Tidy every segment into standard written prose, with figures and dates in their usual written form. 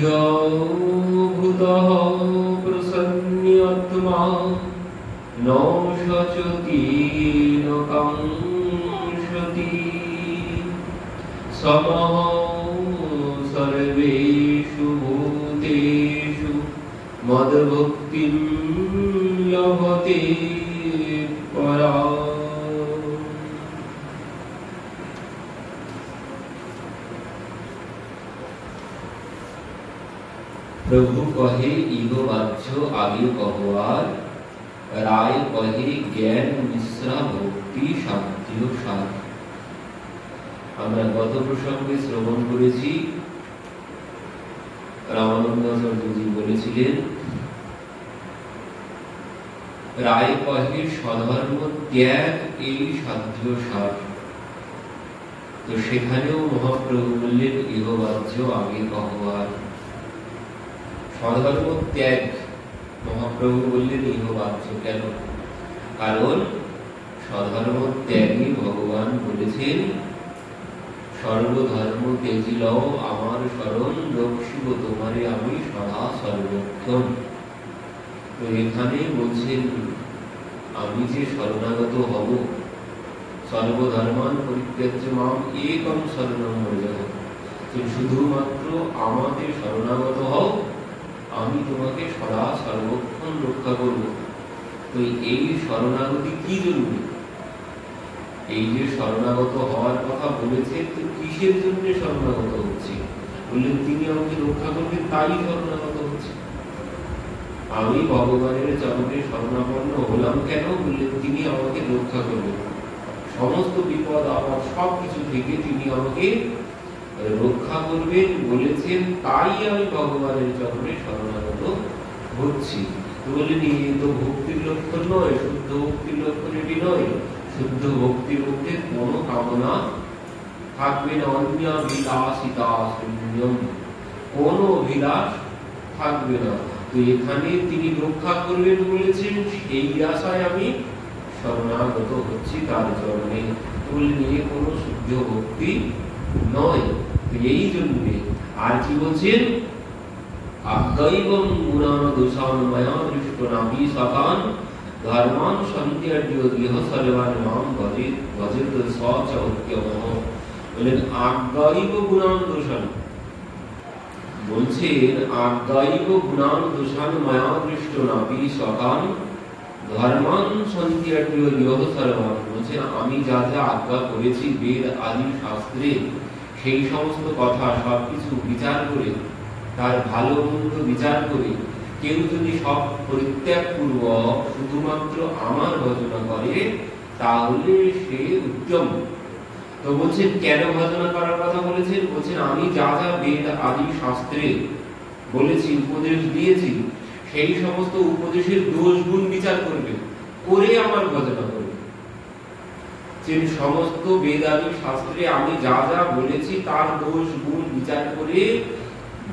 ভূতঃ প্রসন্ন্যাত্মা ন সচতি ন কাংশতি সমঃ সর্বেষু ভূতেষু মদ্ভক্তিং লভতে পরা। प्रभु कहे इहो बाध्य आगे कहवार राय कहे ज्ञान मिश्रा भक्ति साध्य साध। আমরা গত প্রসঙ্গে শ্রবণ করেছি রামানন্দাচার্যজি বলেছিলেন রায় কহে সধর্ম ত্যাগ এই সাধ্য সাধ। তো সেখানেও মহাপ্রভু বললেন ইহো বাহ্য আগে কহবার। সধর্ম ত্যাগ মহাপ্রভু বললেন ইহ বাহ্য কেন? কারণ সধর্ম ত্যাগই ভগবান বলেছেন সর্বধর্ম ত্যাজি লও আমার শরণ রক্ষিব তোমারে আমি সদা সর্বক্ষণ। তো এখানে বলছেন আমি যে শরণাগত হব সর্বধর্মান পরিত্যাজ্য মাম একম শরণম ব্রজ। শুধুমাত্র আমাদের শরণাগত হও আমি তোমাকে সদা সর্বক্ষণ রক্ষা করব। তো এই শরণাগতি কি জন্য? এই যে শরণাগত হওয়ার কথা বলেছে তো কিসের জন্য শরণাগত হচ্ছে? বললেন তিনি আমাকে রক্ষা করবেন তাই শরণাগত হচ্ছে। আমি ভগবানের চরণে শরণাপন্ন হলাম কেন? বললেন তিনি আমাকে রক্ষা করবেন, সমস্ত বিপদ আপদ সবকিছু থেকে তিনি আমাকে রক্ষা করবেন বলেছেন, তাই আমি ভগবানের চরণে শরণাগত হচ্ছি। বললেন এই তো ভক্তির লক্ষণ নয়, শুদ্ধ ভক্তির লক্ষণ এটি নয়। শুদ্ধ ভক্তির মধ্যে কোনো কামনা থাকবে না, অন্য বিলাসিতা শূন্যম, কোনো অভিলাষ থাকবে না। তো এখানে তিনি রক্ষা করবেন বলেছেন, এই আশায় আমি শরণাগত হচ্ছি তার চরণে। বললেন এ কোনো শুদ্ধ ভক্তি নয়। এই জন্যে আর কি বলছেন? আজ্ঞাইবং গুণান দোষান মায়া দৃষ্ট নাভি সকান ধর্মান সন্ত্যার্য গৃহ সর্বান মাম ভজেত ভজেত সচ উত্তমঃ। বলেন আজ্ঞাইব গুণান দোষান, বলছেন আজ্ঞাইব গুণান দোষান মায়া দৃষ্ট নাভি সকান ধর্মান সন্ত্যার্য গৃহ সর্বান। বলছেন আমি যা যা আজ্ঞা করেছি বেদ আদি শাস্ত্রে সেই সমস্ত কথা সবকিছু বিচার করে তার ভালো মন্দ বিচার করে কেউ যদি সব পরিত্যাগ পূর্বক শুধুমাত্র আমার ভজনা করে তাহলে সে উত্তম। তো বলছেন কেন ভজনা করার কথা বলেছেন? বলছেন আমি যা যা বেদ আদি শাস্ত্রে বলেছি উপদেশ দিয়েছি সেই সমস্ত উপদেশের দোষ গুণ বিচার করবে, করে আমার ভজনা করবে। যে সমস্ত বেদাদি শাস্ত্রে আমি যা যা বলেছি তার দোষ গুণ বিচার করে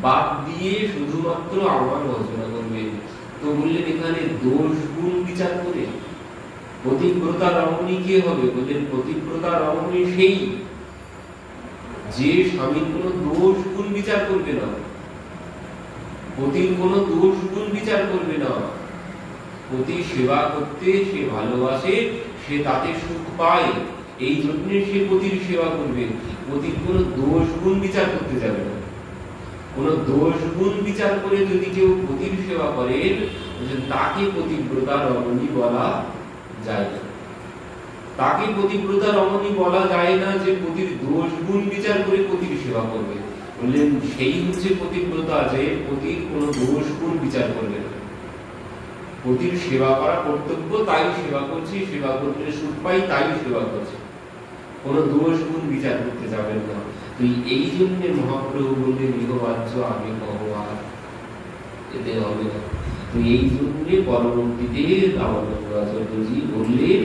বাদ দিয়ে শুধুমাত্র আমার ভজনা করবে। তো বললেন এখানে দোষ গুণ বিচার করে পতিব্রতা রমণী কে হবে? বললেন পতিব্রতা রমণী সেই যে স্বামীর কোনো দোষ গুণ বিচার করবে না, পতির কোনো দোষ গুণ বিচার করবে না। পতি সেবা করতে সে ভালোবাসে, সে তাতে সুখ পায়, এই জন্য সে পতির সেবা করবে। পতির কোনো দোষ গুণ বিচার করতে যাবে না। কোনো দোষ গুণ বিচার করে যদি কেউ পতির সেবা করে তাকে পতিব্রতা রমণী বলা যায় না। তাকে পতিব্রতা রমণী বলা যায় না যে পতির দোষ গুণ বিচার করে পতির সেবা করবে। বললেন সেই হচ্ছে পতিব্রতা, যে পতির কোনো দোষ গুণ বিচার করবে না। পতির সেবা করা কর্তব্য, তাই সেবা করছি, সেবা করতে সুখ পাই তাই সেবা করছি, কোনো দোষ গুণ বিচার করতে যাবেন না। তো এই জন্য মহাপ্রভু বললেন ইহবাচ্য আগে ভগবান, এতে হবে না। তো এই জন্য পরবর্তীতে রামানন্দাচার্যজি বললেন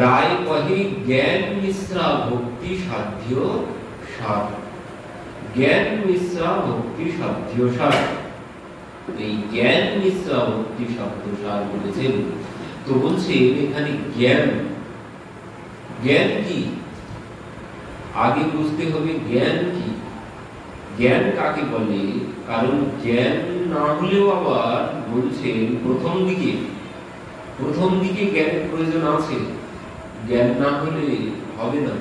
রায় কহে জ্ঞান মিশ্রা ভক্তি সাধ্য সাধ। জ্ঞান মিশ্রা ভক্তি সাধ্য সাধ, এই জ্ঞান মিশ্রা ভক্তি সাধ্য সাধ বলেছেন। তো বলছে এখানে জ্ঞান, জ্ঞান কি আগে বুঝতে হবে। জ্ঞান কি? জ্ঞান কাকে বলে? কারণ জ্ঞান না হলেও আবার বলছেন প্রথম দিকে জ্ঞানের প্রয়োজন আছে, জ্ঞান না হলে হবে না।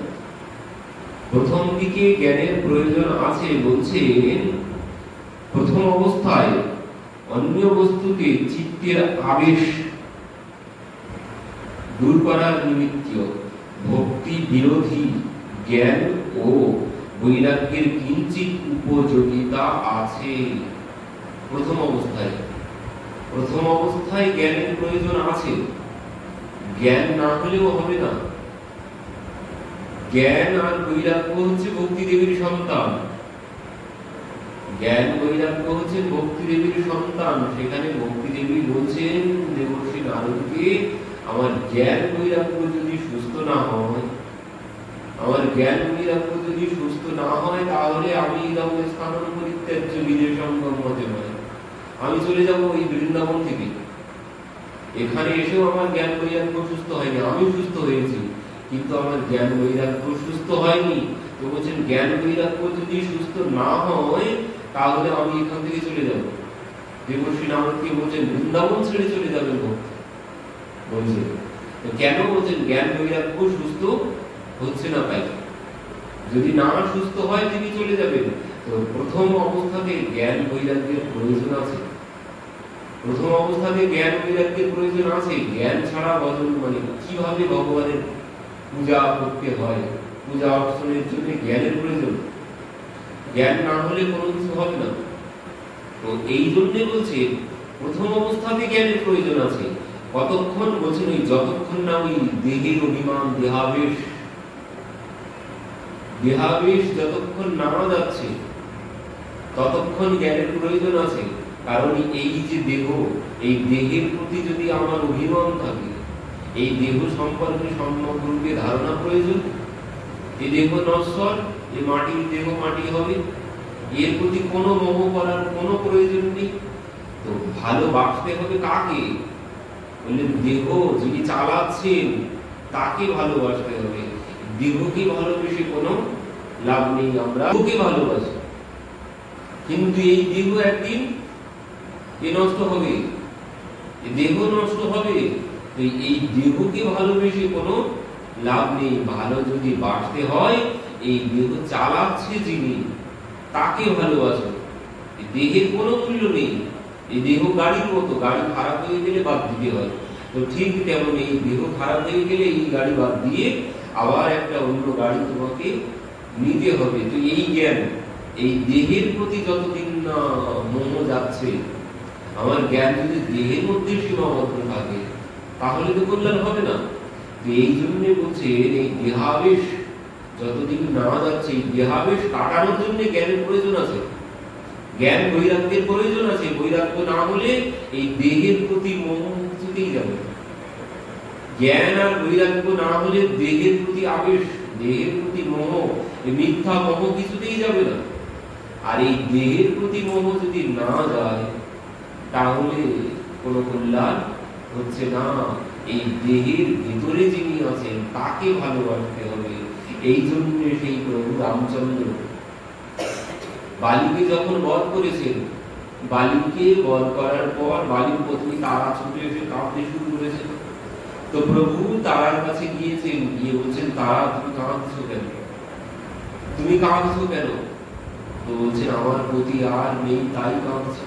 প্রথম দিকে জ্ঞানের প্রয়োজন আছে বলছেন প্রথম অবস্থায় অন্য বস্তুকে চিত্তের আবেশ দূর করার নিমিত্ত ভক্তি বিরোধী জ্ঞান ও বৈরাগ্যের কিঞ্চিত উপযোগিতা আছে। প্রথম অবস্থায় জ্ঞানের প্রয়োজন আছে, জ্ঞান না হলেও হবে না। জ্ঞান আর বৈরাগ্য হচ্ছে ভক্তি দেবীর সন্তান, জ্ঞান বৈরাগ্য হচ্ছে ভক্তি দেবীর সন্তান। সেখানে ভক্তি দেবী বলছেন দেবর্ষী নারদকে, আমার জ্ঞান বৈরাগ্য যদি সুস্থ না হয়, তাহলে আমি স্থানন পরিত্যাজ্য বিদেশঙ্গম হতে পারে, আমি চলে যাব ওই বৃন্দাবন থেকে। এখানে এসেও আমার জ্ঞান বৈরাগ্য সুস্থ হয়নি, আমি সুস্থ হয়েছি কিন্তু আমার জ্ঞান বৈরাগ্য সুস্থ হয়নি। তো বলছেন জ্ঞান বৈরাগ্য যদি সুস্থ না হয় তাহলে আমি এখান থেকে চলে যাব। দেবর্ষী নারদকে বলছেন বৃন্দাবন ছেড়ে চলে যাবেন বলছেন। তো কেন বলছেন? জ্ঞান বৈরাগ্য সুস্থ হচ্ছে না তাই। যদি না সুস্থ হয় তিনি চলে যাবেন। তো প্রথম অবস্থাতে জ্ঞান বৈরাগ্যের প্রয়োজন আছে, জ্ঞান ছাড়া ভজন মানে কিভাবে ভগবানের পূজা করতে হয়, পূজা অর্চনের জন্য জ্ঞানের প্রয়োজন, জ্ঞান না হলে কোনো কিছু হবে না। তো এই জন্য বলছে প্রথম অবস্থাতে জ্ঞানের প্রয়োজন আছে। কতক্ষণ? বলছেন ওই যতক্ষণ না ওই দেহের অভিমান দেহাবেশ যতক্ষণ না যাচ্ছে ততক্ষণ জ্ঞানের প্রয়োজন আছে। কারণ এই যে দেহ, এই দেহের প্রতি যদি আমার অভিমান থাকে, এই দেহ সম্পর্কে সম্যকরূপে ধারণা প্রয়োজন। এই দেহ নশ্বর, এই মাটির দেহ মাটি হবে, এর প্রতি কোনো মোহ করার কোনো প্রয়োজন নেই। তো ভালোবাসতে হবে কাকে? বললেন দেহ যিনি চালাচ্ছেন তাকে ভালোবাসতে হবে। দেহকে ভালোবেসে কোনো লাভ নেই, আমরা দেহকে ভালোবাসি কিন্তু এই দেহ একদিন নষ্ট হবে, দেহ নষ্ট হবে। এই দেহকে ভালোবেসে কোনো লাভ নেই। ভালো যদি বাসতে হয় এই দেহ চালাচ্ছে যিনি তাকে ভালোবাসো। দেহের কোনো মূল্য নেই, এই দেহ গাড়ির মতো, গাড়ি খারাপ হয়ে গেলে বাদ দিতে হয়। তো ঠিক তেমন এই দেহ খারাপ হয়ে গেলে এই গাড়ি বাদ দিয়ে আবার একটা অন্য গাড়ি তোমাকে নিতে হবে। তো এই জ্ঞান, এই দেহের প্রতি যতদিন না মোহ যাচ্ছে, আমার জ্ঞান যদি দেহের মধ্যে সীমাবদ্ধ থাকে তাহলে তো কল্যাণ হবে না। তো এই জন্য বলছে এই দেহাবেশ যতদিন না যাচ্ছে, এই দেহাবেশ কাটানোর জন্য জ্ঞানের প্রয়োজন আছে, জ্ঞান বৈরাগ্যের প্রয়োজন আছে। বৈরাগ্য না হলে এই দেহের প্রতি মোহ কিছুতেই যাবে। জ্ঞান আর বৈরাগ্য না হলে দেহের প্রতি আবেশ, দেহের প্রতি মোহ, মিথ্যা মোহ কিছুতেই যাবে না। আর এই দেহের প্রতি মোহ যদি না যায় তাহলে কোনো কল্যাণ হচ্ছে না। এই দেহের ভিতরে যিনি আছেন তাকে ভালোবাসতে হবে। এই জন্য সেই প্রভু রামচন্দ্র বালিকে যখন বধ করেছেন, বালিকে বধ করার পর বালির পত্নী তারা ছুটে এসে কাঁদতে শুরু করেছেন। তো প্রভু তারার কাছে গিয়েছেন, গিয়ে বলছেন তারা তুমি কাঁদছো কেন, তুমি কাঁদছো কেন? তো বলছেন আমার পতি আর নেই তাই কাঁদছে।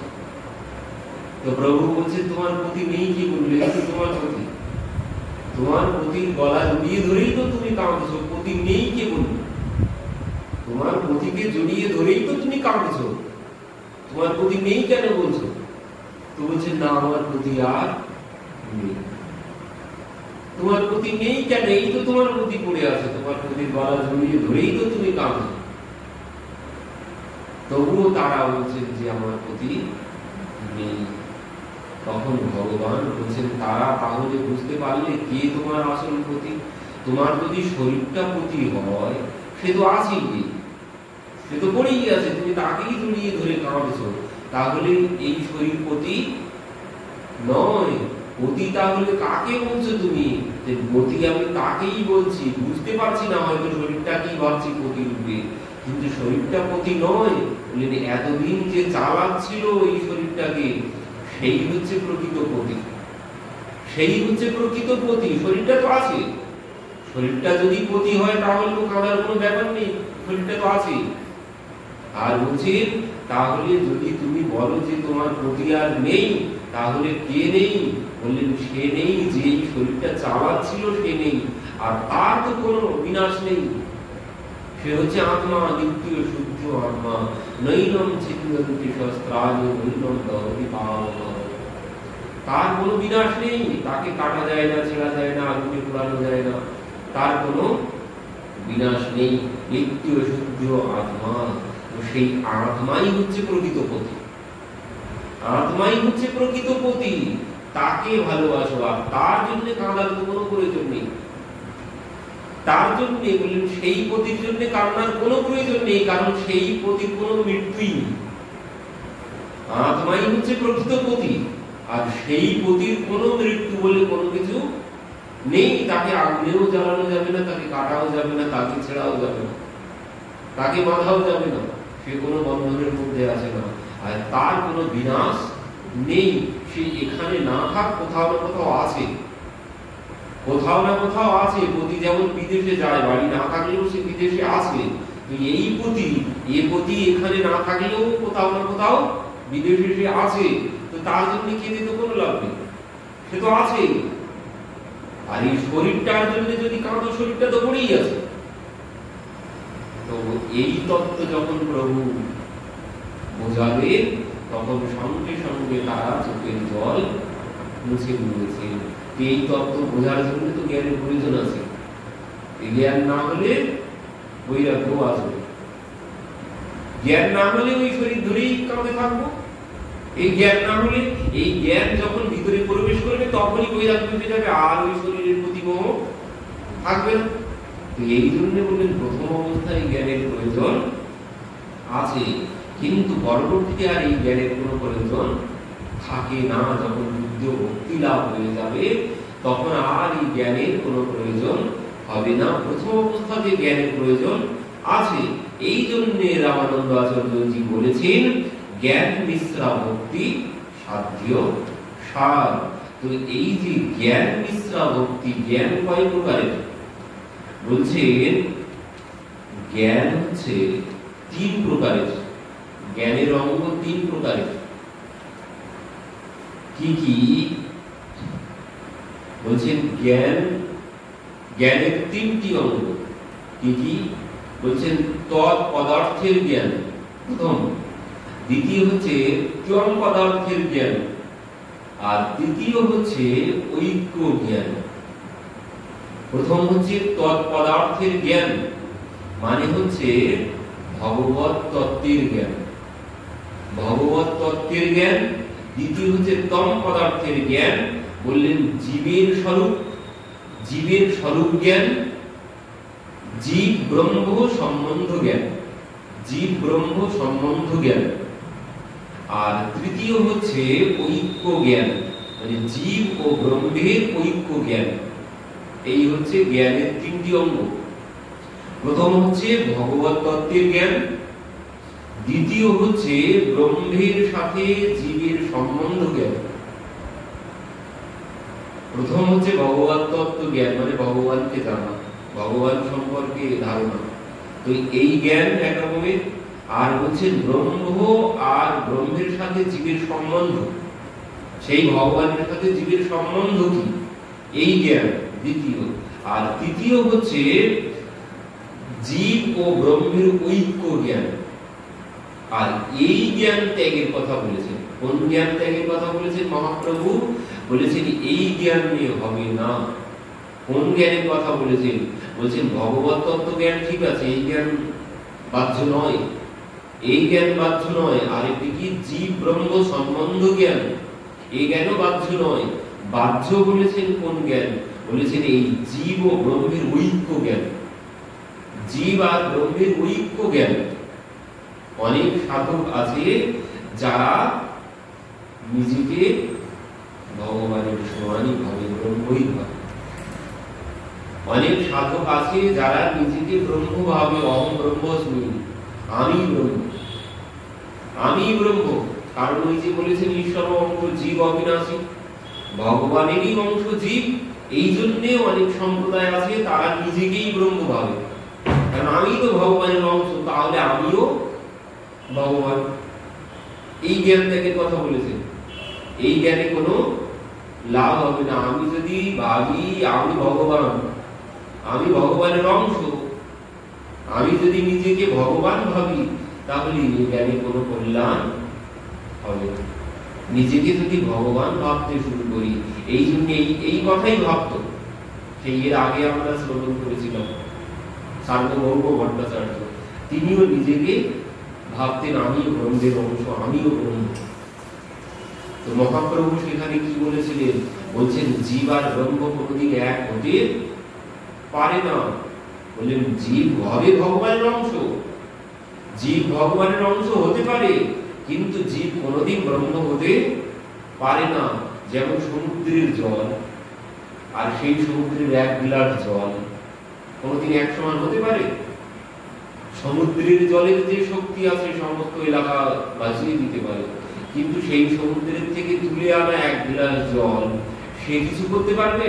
তো প্রভু বলছেন তোমার পতি নেই কি বললে? তোমার পতি, তোমার পতির গলা জড়িয়ে ধরেই তো তুমি কাঁদছো, পতি নেই কে বলবে? তোমার পতিকে জড়িয়ে ধরেই তো তুমি কাঁদছো, তোমার পতি নেই কেন বলছো? তো বলছেন না আমার পতি আর নেই। তোমার পতি নেই কেন? এই তো তোমার পতি পড়ে আছে, তোমার পতির গলা জড়িয়ে ধরেই তো তুমি কাঁদছো। তবুও তারা বলছেন যে আমার পতি নেই। তখন ভগবান বলছেন তারা তাহলে বুঝতে পারলে কে তোমার আসল পতি? তোমার যদি শরীরটা পতি হয় সে তো আছেই, সে তো পড়েই আছে, তুমি তাকেই জড়িয়ে ধরে কাঁদছো, তাহলে এই শরীর পতি নয়। পতি তাহলে কাকে বলছো তুমি? যে পতি আমি তাকেই বলছি, বুঝতে পারছি না হয়তো শরীরটা কি ভাবছি পতি রূপে, কিন্তু শরীরটা পতি নয়। বললেন এতদিন যে চালাচ্ছিল এই শরীরটাকে, সেই হচ্ছে প্রকৃত পতি, সেই হচ্ছে প্রকৃত পতি। শরীরটা তো আছে, শরীরটা যদি পতি হয় তাহলে তো কাঁদার কোনো ব্যাপার নেই, শরীরটা তো আছে। আর বলছে তাহলে যদি তুমি বলো যে তোমার পতি আর নেই, তাহলে কে নেই? বললেন সে নেই যে এই শরীরটা চালাচ্ছিল, সে নেই। আর তার তো কোনো বিনাশ নেই, সে হচ্ছে আত্মা, নিত্য শুদ্ধ আত্মা। নৈনম ছিন্নন্তি শস্ত্রাণি নৈনম দহতি পাবনঃ। তার কোনো বিনাশ নেই, তাকে কাটা যায় না, ছেঁড়া যায় না, আগুনে পোড়ানো যায় না, তার কোনো বিনাশ নেই, নিত্য শুদ্ধ আত্মা। সেই আত্মাই হচ্ছে প্রকৃত পতি, আত্মাই হচ্ছে প্রকৃত পতি। তাকে ভালোবাসো, আর তার জন্য কাঁদার তো কোনো প্রয়োজন নেই। তার জন্য বললেন সেই পতির জন্য কান্নার কোনো প্রয়োজন নেই, কারণ সেই পতির কোনো মৃত্যুই নেই। আত্মাই হচ্ছে প্রকৃত পতি, আর সেই পতির কোনো মৃত্যু বলে কোনো কিছু নেই। তাকে আগুনেও জ্বালানো যাবে না, তাকে কাটাও যাবে না, তাকে ছেড়াও যাবে না, তাকে বাঁধাও যাবে না, সে কোনো বন্ধনের মধ্যে আছে না, আর তার কোনো বিনাশ নেই। সে এখানে না থাক, কোথাও না কোথাও আছে, কোথাও না কোথাও আছে। পতি যেমন বিদেশে যায়, বাড়ি না থাকলেও সে বিদেশে আছে। এই পতি, এই পতি এখানে না থাকলেও কোথাও না কোথাও বিদেশে সে আছে। তো তার জন্য কেঁদে তো কোনো লাভ নেই, সে তো আছে। আর এই শরীরটার জন্য যদি কাঁদো, শরীরটা তো পড়েই আছে। তো এই তত্ত্ব যখন প্রভু বোঝাবে, তখন সঙ্গে সঙ্গে তারা চোখের জল মুছে দিয়েছেন। এই তত্ত্ব বোঝার জন্য তো জ্ঞানের প্রয়োজন আছে। এই জ্ঞান না হলে বৈরাগ্য আসবে, জ্ঞান না হলে ওই শরীর ধরেই কাঁদে থাকবো। এই জ্ঞান না হলে, এই জ্ঞান যখন ভিতরে প্রবেশ করবে তখনই বৈরাগ্য এসে যাবে, আর ওই শরীরের প্রতি মোহ থাকবে না। তো এই জন্য বললেন প্রথম অবস্থায় জ্ঞানের প্রয়োজন আছে, কিন্তু পরবর্তীতে আর এই জ্ঞানের কোনো প্রয়োজন থাকে না। যখন বুদ্ধ ভক্তি লাভ হয়ে যাবে, তখন আর এই জ্ঞানের কোনো প্রয়োজন হবে না। প্রথম অবস্থাতে জ্ঞানের প্রয়োজন আছে। এই জন্য রামানন্দ আচার্যজি বলেছেন জ্ঞান মিশ্রা ভক্তি সাধ্য সার। তো এই যে জ্ঞান মিশ্রা ভক্তি, জ্ঞান কয় প্রকারের? বলছেন জ্ঞান হচ্ছে 3 প্রকারের, জ্ঞানের অঙ্গ 3 প্রকারের। কি কি? বলছেন জ্ঞান, জ্ঞানের 3টি অঙ্গ। কি কি? বলছেন তৎপদার্থের জ্ঞান প্রথম, দ্বিতীয় হচ্ছে চম পদার্থের জ্ঞান, আর তৃতীয় হচ্ছে ঐক্য জ্ঞান। প্রথম হচ্ছে তৎপদার্থের জ্ঞান, মানে হচ্ছে ভগবত তত্ত্বের জ্ঞান, ভগবত তত্ত্বের জ্ঞান। দ্বিতীয় হচ্ছে তম পদার্থের জ্ঞান, বললেন জীবের স্বরূপ, জীবের স্বরূপ জ্ঞান, জীব ব্রহ্ম সম্বন্ধ জ্ঞান, জীব ব্রহ্ম সম্বন্ধ জ্ঞান। আর তৃতীয় হচ্ছে ঐক্য জ্ঞান, মানে জীব ও ব্রহ্মের ঐক্য জ্ঞান। এই হচ্ছে জ্ঞানের 3টি অঙ্গ। প্রথম হচ্ছে ভগবত তত্ত্বের জ্ঞান, দ্বিতীয় হচ্ছে ব্রহ্মের সাথে জীবের সম্বন্ধ জ্ঞান। প্রথম হচ্ছে ভগবত তত্ত্ব জ্ঞান, মানে ভগবানকে জানা, ভগবান সম্পর্কে ধারণা। তো এই জ্ঞান এক রকমের। আর হচ্ছে ব্রহ্ম আর ব্রহ্মের সাথে জীবের সম্বন্ধ, সেই ভগবানের সাথে জীবের সম্বন্ধ কি, এই জ্ঞান দ্বিতীয়। আর তৃতীয় হচ্ছে জীব ও ব্রহ্মের ঐক্য জ্ঞান। আর এই জ্ঞান ত্যাগের কথা বলেছেন। কোন জ্ঞান ত্যাগের কথা বলেছেন মহাপ্রভু? বলেছেন এই জ্ঞান নিয়ে হবে না। কোন জ্ঞানের কথা বলেছেন? বলছেন ভগবত তত্ত্ব জ্ঞান ঠিক আছে, এই জ্ঞান বাহ্য নয়, এই জ্ঞান বাহ্য নয়। আর এটি কি জীব ব্রহ্ম সম্বন্ধ জ্ঞান, এই জ্ঞানও বাহ্য নয়। বাহ্য বলেছেন কোন জ্ঞান? বলেছেন এই জীব ও ব্রহ্মের ঐক্য জ্ঞান, জীব আর ব্রহ্মের ঐক্য জ্ঞান। অনেক সাধক আছে যারা নিজেকে ভগবানের সমানই ভাবে, ব্রহ্মই ভাবে। অনেক সাধক আছে যারা নিজেকে ব্রহ্ম ভাবে, অহম ব্রহ্মস্মি, আমি ব্রহ্ম। আমি ব্রহ্ম, কারণ ওই যে বলেছেন ঈশ্বর অংশ জীব অবিনাশী, ভগবানেরই অংশ জীব। এই জন্য অনেক সম্প্রদায় আছে তারা নিজেকেই ব্রহ্ম ভাবে, কারণ আমি তো ভগবানের অংশ, তাহলে আমিও ভগবান। এই জ্ঞান থেকে কথা বলেছেন, এই জ্ঞানে কোনো লাভ হবে না। আমি যদি ভাবি আমি ভগবান, আমি ভগবানের অংশ, আমি যদি নিজেকে ভগবান ভাবি, তাহলে এই জ্ঞানে কোনো কল্যাণ হবে না। নিজেকে যদি ভগবান ভাবতে শুরু করি, এই জন্য এই কথাই ভাবতো। সেই এর আগে আমরা শ্রবণ করেছিলাম সার্বভৌম ভট্টাচার্য, তিনিও নিজেকে ভাবতেন আমিও ব্রহ্মের অংশ, আমিও ব্রহ্ম। তো মহাপ্রভু সেখানে কি বলেছিলেন? বলছেন জীব আর ব্রহ্ম কোনদিন এক হতে পারে না। বললেন জীব হবে ভগবানের অংশ, জীব ভগবানের অংশ হতে পারে, কিন্তু জীব কোনদিন ব্রহ্ম হতে পারে না। যেমন সমুদ্রের জল আর সেই সমুদ্রের এক গ্লাস জল কোনদিন এক সমান হতে পারে? সমুদ্রের জলের যে শক্তি আছে সমস্ত এলাকা বাঁচিয়ে দিতে পারে, কিন্তু সেই সমুদ্রের থেকে তুলে আনা এক গ্লাস জল সে কিছু করতে পারবে?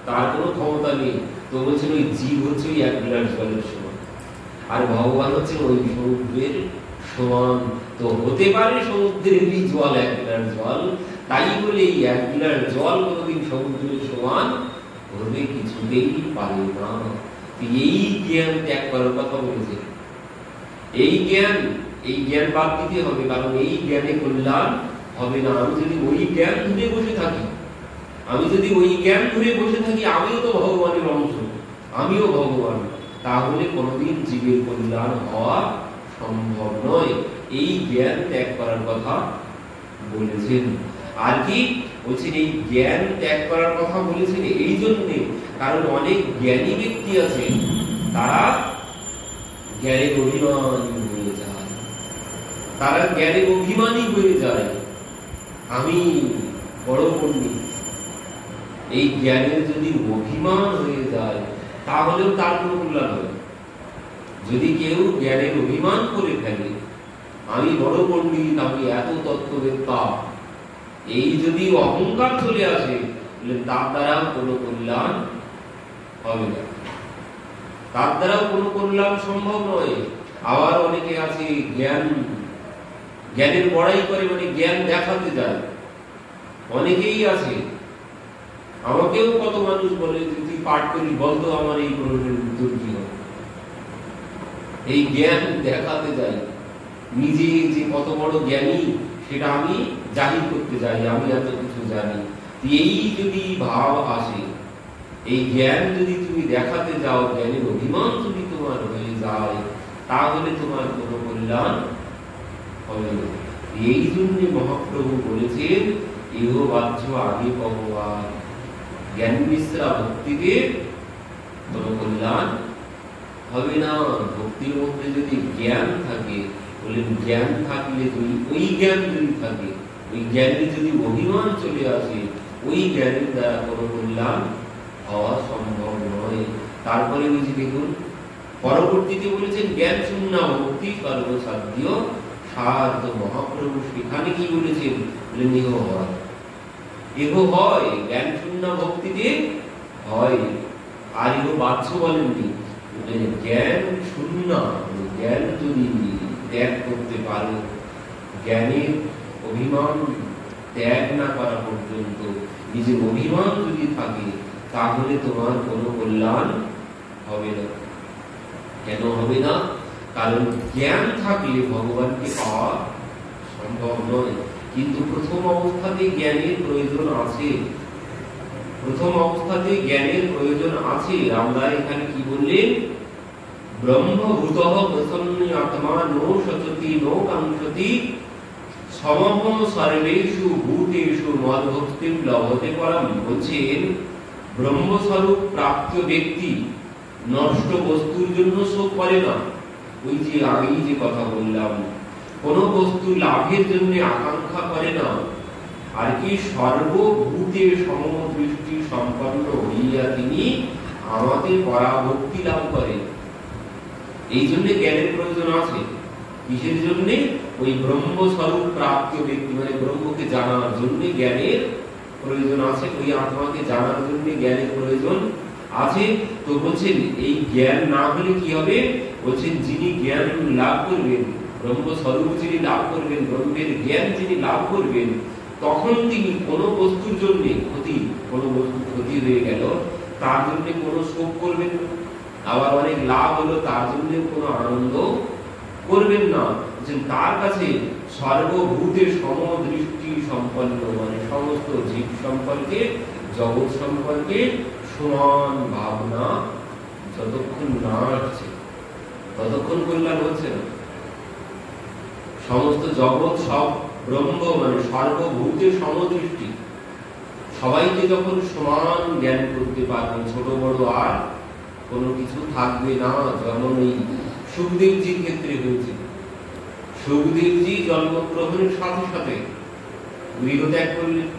তার কোনো ক্ষমতা নেই। তো বলছেন ওই জীব হচ্ছে ওই এক গ্লাস জলের সমান, আর ভগবান হচ্ছে ওই সমুদ্রের সমান। তো হতে পারে সমুদ্রেরই জল এক গ্লাস জল, তাই বলে এই এক গ্লাস জল কোনদিন সমুদ্রের সমান হতে কিছুতেই পারে না। এই জ্ঞান ত্যাগ করার কথা বলেছে। এই জ্ঞান বাদ দিতে হবে, কারণ এই জ্ঞানে কল্যাণ হবে না। আমি যদি ওই জ্ঞান ধরে বসে থাকি, আমিও তো ভগবানের অংশ, আমিও ভগবান, তাহলে কোনদিন জীবের কল্যাণ হওয়া সম্ভব নয়। এই জ্ঞান ত্যাগ করার কথা বলেছেন। আর কি বলছেন? এই জ্ঞান ত্যাগ করার কথা বলেছেন এই জন্যে, কারণ অনেক জ্ঞানী ব্যক্তি আছে তারা জ্ঞানের অভিমানী হয়ে যায়। আমি বড় পণ্ডিত। এই জ্ঞানের যদি অভিমান হয়ে যায় তাহলেও তার কোনো কল্যাণ হবে। যদি কেউ জ্ঞানের অভিমান করে ফেলে, আমি বড় পণ্ডিত, আমি এত তত্ত্ববেত্তা, এই যদি অহংকার চলে আসে, তার দ্বারা কোনো কল্যাণ হবে না, তার দ্বারাও কোনো কল্যাণ সম্ভব নয়। আবার অনেকে আছে জ্ঞানের বড়াই করে, মানে জ্ঞান দেখাতে যায়। অনেকেই আছে, আমাকেও কত মানুষ বলে যে তুই পাঠ করি, বলতো আমার এই প্রশ্নের উত্তর কি হবে। এই জ্ঞান দেখাতে যাই, নিজে যে কত বড় জ্ঞানী সেটা আমি জাহির করতে যাই, আমি এত কিছু জানি। এই যদি ভাব আসে, এই জ্ঞান যদি তুমি দেখাতে যাও, জ্ঞানের অভিমান যদি তোমার হয়ে যায়, তাহলে তোমার কোনো কল্যাণ হবে না। এই জন্য মহাপ্রভু বলেছেন ইহ বাহ্য আগে ভগবান, জ্ঞান মিশ্রা ভক্তিতে কোনো কল্যাণ হবে না। ভক্তির মধ্যে যদি জ্ঞান থাকে, বললেন জ্ঞান থাকলে ওই জ্ঞান যদি থাকে, ওই জ্ঞানের যদি অভিমান চলে আসে, ওই জ্ঞানের দ্বারা কোনো কল্যাণ হওয়া সম্ভব নয়। তারপরে ওই যে দেখুন পরবর্তীতে বলেছেন জ্ঞান শূন্য ভক্তি সর্বসাধ্য সাধ্য। মহাপ্রভু সেখানে কি বলেছেন? বললেন ইহ হয়, ইহ হয়, জ্ঞান শূন্য ভক্তিতে হয়। আর ইহ বাহ্য বলেননি, জ্ঞান শূন্য, জ্ঞান যদি ত্যাগ করতে পারো, জ্ঞানের অভিমান ত্যাগ না করা পর্যন্ত নিজের অভিমান যদি থাকে, তাহলে তোমার কোনো কল্যাণ হবে না। কেন হবে না? কারণ জ্ঞান থাকলে ভগবানকে পাওয়া সম্ভব নয়। কিন্তু প্রথম অবস্থাতে জ্ঞানের প্রয়োজন আছে, আমরা এখানে কি বললেন? ব্রহ্মভূতঃ প্রসন্ন আত্মা নো সচতি নো কাঙ্ক্ষতি সমহ সর্বেষু ভূতেষু মদ্ভক্তিম লভতে পরম। বলছেন ব্রহ্মস্বরূপ প্রাপ্ত ব্যক্তি নষ্ট বস্তুর জন্য শোক করে না। ওই যে আগেই যে কথা বললাম, কোন বস্তু লাভের জন্য আকাঙ্ক্ষা করে না। আর কি সর্বভূতে সমদৃষ্টি সম্পন্ন হইয়া তিনি আমাদের পরাভক্তি লাভ করেন। এই জন্য জ্ঞানের প্রয়োজন আছে। কিসের জন্য? ওই ব্রহ্মস্বরূপ প্রাপ্ত ব্যক্তি মানে ব্রহ্মকে জানার জন্য জ্ঞানের প্রয়োজন আছে, ওই আত্মাকে জানার জন্য জ্ঞানের প্রয়োজন আছে। তো বলছেন এই জ্ঞান না হলে কি হবে, বলছেন যিনি জ্ঞান লাভ করবেন, ব্রহ্মস্বরূপ যিনি লাভ করবেন, ব্রহ্মের জ্ঞান যিনি লাভ করবেন, তখন তিনি কোনো বস্তুর জন্য কোনো বস্তু ক্ষতি হয়ে গেল তার জন্য কোনো শোক করবেন না, আবার অনেক লাভ হলো তার জন্য কোনো আনন্দ করবেন না। তার কাছে সর্বভূতের সমদৃষ্টি সম্পন্ন মানে সমস্ত জীব সম্পর্কে, জগৎ সম্পর্কে সমান ভাবনা যতক্ষণ না আসছে ততক্ষণ কল্যাণ হচ্ছে না। সমস্ত জগৎ সব ব্রহ্ম মানে সর্বভূতের সমদৃষ্টি, সবাইকে যখন সমান জ্ঞান করতে পারবেন, ছোট বড় আর কোনো কিছু থাকবে না। যেমন এই সুখদেবজির ক্ষেত্রে হয়েছে, সুখদেবজি জন্মগ্রহণের সাথে সাথে গৃহত্যাগ করলেন,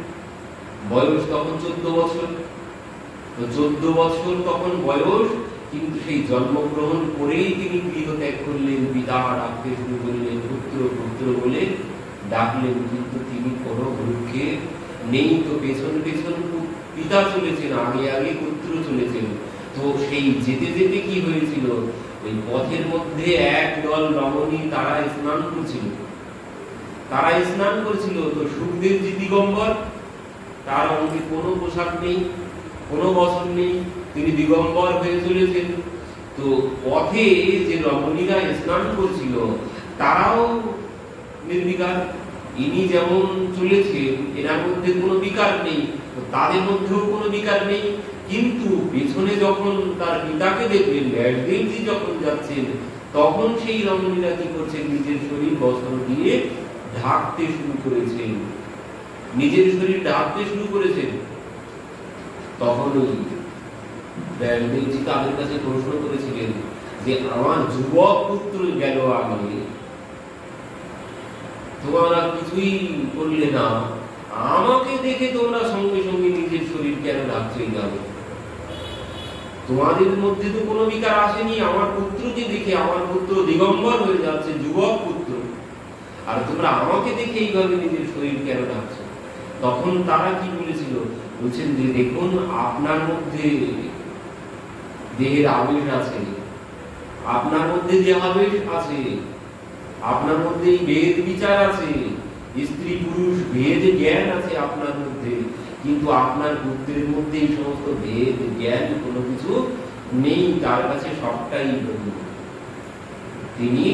বয়স তখন 14 বছর। তো 14 বছর তখন বয়স, কিন্তু সেই জন্মগ্রহণ করেই তিনি গৃহত্যাগ করলেন, পিতা ডাকতে শুরু করলেন, পুত্র পুত্র বলে ডাকলেন, কিন্তু তিনি কোনো ভ্রুক্ষে নেই। তো পেছন পেছন পিতা চলেছেন, আগে আগে পুত্র চলেছেন। তো সেই যেতে যেতে কি হয়েছিল, ওই পথের মধ্যে এক দল রমণী তারা স্নান করছিল। তো সুখদেবজি দিগম্বর, তার অঙ্গে কোনো পোশাক নেই, কোনো বস্ত্র নেই, তিনি দিগম্বর হয়ে চলেছেন। তো পথে যে রমণীরা স্নান করছিল তারাও নির্বিকার, ইনি যেমন চলেছেন এনার মধ্যে কোনো বিকার নেই, তাদের মধ্যেও কোনো বিকার নেই। কিন্তু পেছনে যখন তার পিতাকে দেখলেন, ব্যাসদেবজি যখন যাচ্ছেন, তখন সেই রমণীরা কি করছেন, নিজের শরীর বস্ত্র দিয়ে ঢাকতে শুরু করেছেন, নিজের শরীর ঢাকতে শুরু করেছেন। তখন ব্যাসদেবজি তাদের কাছে প্রশ্ন করেছিলেন যে আমার যুবক পুত্র গেল আগে, তোমরা কিছুই করলে না, আমাকে দেখে তোমরা সঙ্গে সঙ্গে নিজের শরীর কেন ঢাকতে যাবে? তোমাদের মধ্যে তো কোনো বিকার আসেনি, আমার পুত্রকে দেখে আমার পুত্র দিগম্বর হয়ে যাচ্ছে, যুবক পুত্র, আর তোমরা আমাকে দেখে এইভাবে নিজের শরীর কেন ঢাকছো? তখন তারা কি বলেছিল, বলছেন যে দেখুন আপনার মধ্যে দেহের আবেশ আছে, আপনার মধ্যে দেহাবেশ আছে, আপনার মধ্যে ভেদ বিচার আছে, স্ত্রী পুরুষ ভেদ জ্ঞান আছে আপনার মধ্যে, কিন্তু আপনার পুত্রের মধ্যে এই সমস্ত ভেদ জ্ঞান কোনো কিছু নেই, তার কাছে সবটাই ব্রহ্ম। তিনি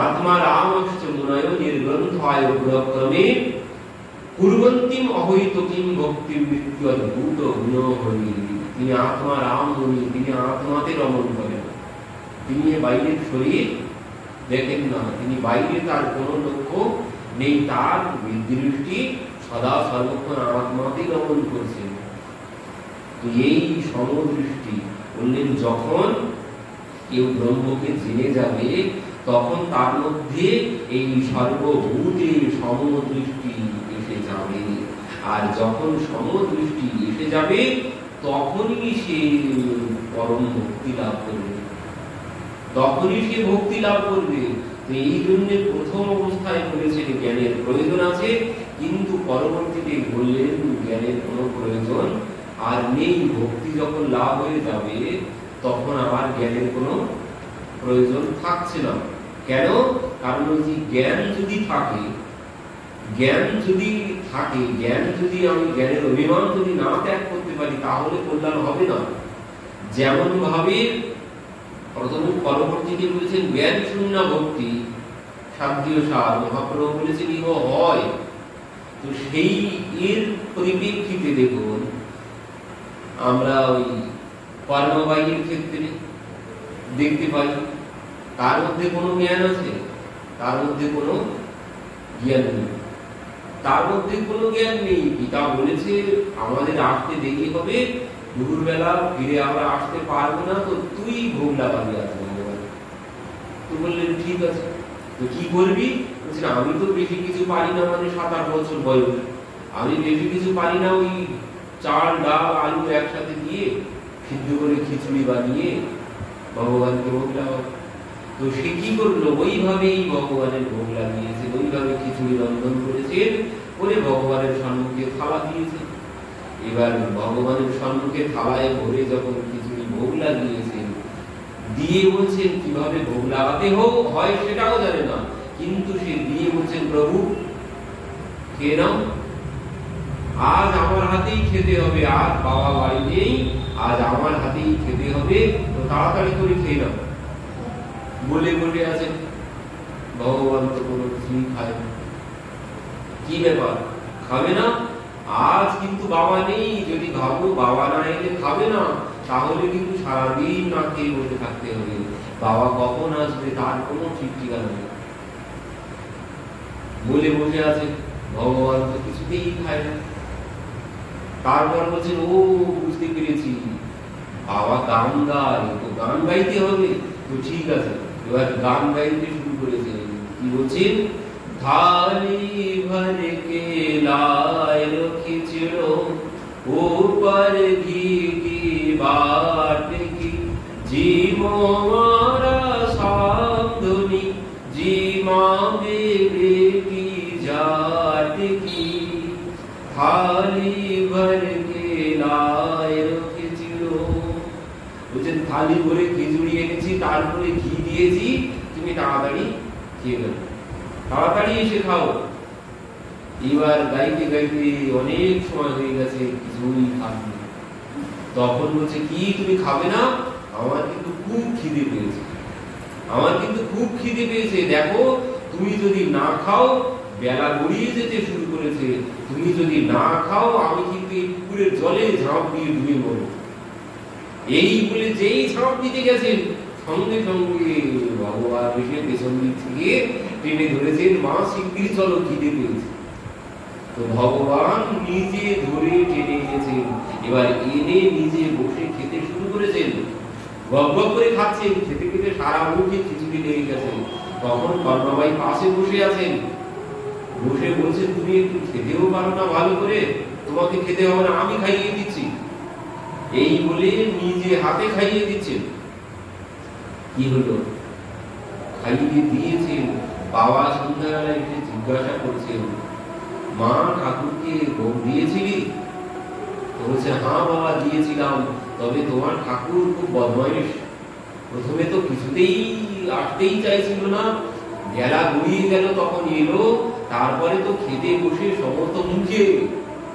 আত্মা রামশ্চ মুনয় নির্গ্রন্থায় প্রক্রমে কুর্বন্তিম অহৈতকিম ভক্তি মৃত্যু অদ্ভুত গুণ হরি। তিনি আত্মা রাম মুনি, তিনি আত্মাতে রমণ করেন, তিনি বাইরের শরীর দেখেন না, তিনি বাইরে তার কোনো লক্ষ্য নেই, তার দৃষ্টি সদা সর্বক্ষণ আত্মাতেই রমণ করছেন। এই সমদৃষ্টি বললেন, যখন কেউ ব্রহ্মকে জেনে যাবে তখন তার মধ্যে এই সর্বভূতের সমদৃষ্টি এসে যাবে, আর যখন সমদৃষ্টি এসে যাবে তখনই সে পরম ভক্তি লাভ করবে, তখনই সে ভক্তি লাভ করবে। তো এই জন্য প্রথম অবস্থায় বলেছেন জ্ঞানের প্রয়োজন আছে, কিন্তু পরবর্তীতে বললেন জ্ঞানের কোনো প্রয়োজন আর নেই। ভক্তি যখন লাভ হয়ে যাবে তখন আবার জ্ঞানের কোনো প্রয়োজন থাকছে না। কেন? কারণ যে জ্ঞান যদি থাকে, আমি জ্ঞানের অভিমান যদি না ত্যাগ করতে পারি তাহলে কল্যাণ হবে না। যেমন ভাবে পরবর্তীতে বলেছেন জ্ঞান শূন্য ভক্তি সাধ্যীয় সার, মহাপ্রভু বলেছেন ইহ হয়। তো সেই এর পরিপ্রেক্ষিতে দেখুন আমরা ওই কর্মবাহীর ক্ষেত্রে দেখতে পাই, তার মধ্যে কোনো জ্ঞান আছে, তার মধ্যে কোনো জ্ঞান নেই, তার মধ্যে কোনো জ্ঞান নেই। পিতা বলেছে আমাদের আসতে দেরি হবে, দুপুরবেলা ফিরে আমরা আসতে পারবো না, তো তুই ভোগ লাগাবি আজ ভগবান। তো বললেন ঠিক আছে, তো কি করবি? বলছেন আমি তো বেশি কিছু পারি না, মানে 7-8 বছর বয়স, আমি বেশি কিছু পারি না, ওই চাল ডাল আলু একসাথে দিয়ে সিদ্ধ করে খিচুড়ি বানিয়ে ভগবানকে ভোগ লাগাবো। তো সে কি করলো, ওইভাবেই ভগবানের ভোগ লাগিয়েছে, ওইভাবে খিচুড়ি রন্ধন করেছেন, করে ভগবানের সম্মুখে থালা দিয়েছে। এবার ভগবানের সম্মুখে থালায় ভরে যখন খিচুড়ি ভোগ লাগিয়েছেন, দিয়ে বলছেন কিভাবে ভোগ লাগাতে হয় সেটাও জানে না, কিন্তু সে দিয়ে বলছেন প্রভু খেয়ে নাও, আজ আমার হাতেই খেতে হবে, আজ বাবা বাড়ি নেই, আজ আমার হাতেই খেতে হবে, তো তাড়াতাড়ি করে খেয়ে নাও বলে বলে আছে। ভগবান তো কোনো কিছুই খায় না। কি ব্যাপার, খাবে না? আজ কিন্তু বাবা নেই, যদি ভাবো বাবা না এলে খাবে না, তাহলে কিন্তু সারাদিন না খেয়ে বসে থাকতে হবে, বাবা কখন আসবে তার কোনো ঠিক ঠিকানা নেই বলে বসে আছে। ভগবান তো কিছুতেই খায় না। তারপর বলছেন ও বুঝতে পেরেছি, বাবা গান গায়, তো গান গাইতে হবে, তো ঠিক আছে, এবার গান গাইতে শুরু করেছে। কি বলছেন, थाली भर के लाए खिचड़ो, ऊपर घी की बाट की, जी मोरा साधुनी, जी माँ बेटी जाट की, थाली भर के लाए खिचड़ो। বলছেন থালি ভরে খিচুড়ি এনেছি, তারপরে ঘি দিয়েছি, তুমি তাড়াতাড়ি খেয়ে নেবে, তাড়াতাড়ি এসে খাও। এবার গাইতে গাইতে অনেক সময় হয়ে গেছে, কিছুই খাবে। তখন বলছে কি তুমি খাবে না? আমার কিন্তু খুব খিদে পেয়েছে, আমার কিন্তু খুব খিদে পেয়েছে, দেখো তুমি যদি না খাও, বেলা গড়িয়ে যেতে শুরু করেছে, তুমি যদি না খাও আমি কিন্তু এই পুকুরের জলে ঝাঁপ দিয়ে ডুবে মরব। এই বলে যেই ঝাঁপ দিতে গেছেন, সঙ্গে সঙ্গে ভগবান এসে পেছন দিক থেকে টেনে ধরেছেন, মা শিগগির চলো খিদে পেয়েছে। তো ভগবান নিজে ধরে টেনে এনেছেন, এবার এনে নিজে বসে খেতে শুরু করেছেন, গপ গপ করে খাচ্ছেন, খেতে খেতে সারা মুখে খিচুড়ি লেগে গেছে। তখন কর্ণবাই পাশে বসে আছেন, বসে বলছেন তুমি একটু খেতেও পারো না ভালো করে, তোমাকে খেতে হবে না, আমি খাইয়ে দিচ্ছি। এই বলে নিজে হাতে খাইয়ে দিচ্ছেন। কি হলো, খাইয়ে দিয়েছেন। বাবা সন্ধ্যাবেলা এসে জিজ্ঞাসা করছেন, মা ঠাকুরকে ভোগ দিয়েছিলি? বলছে হ্যাঁ বাবা দিয়েছিলাম, তবে তোমার ঠাকুর খুব বদমাইশ, প্রথমে তো কিছুতেই আসতেই চাইছিল না, গেলা গড়িয়ে গেল তখন এলো, তারপরে তো খেতে বসে সমস্ত মুখে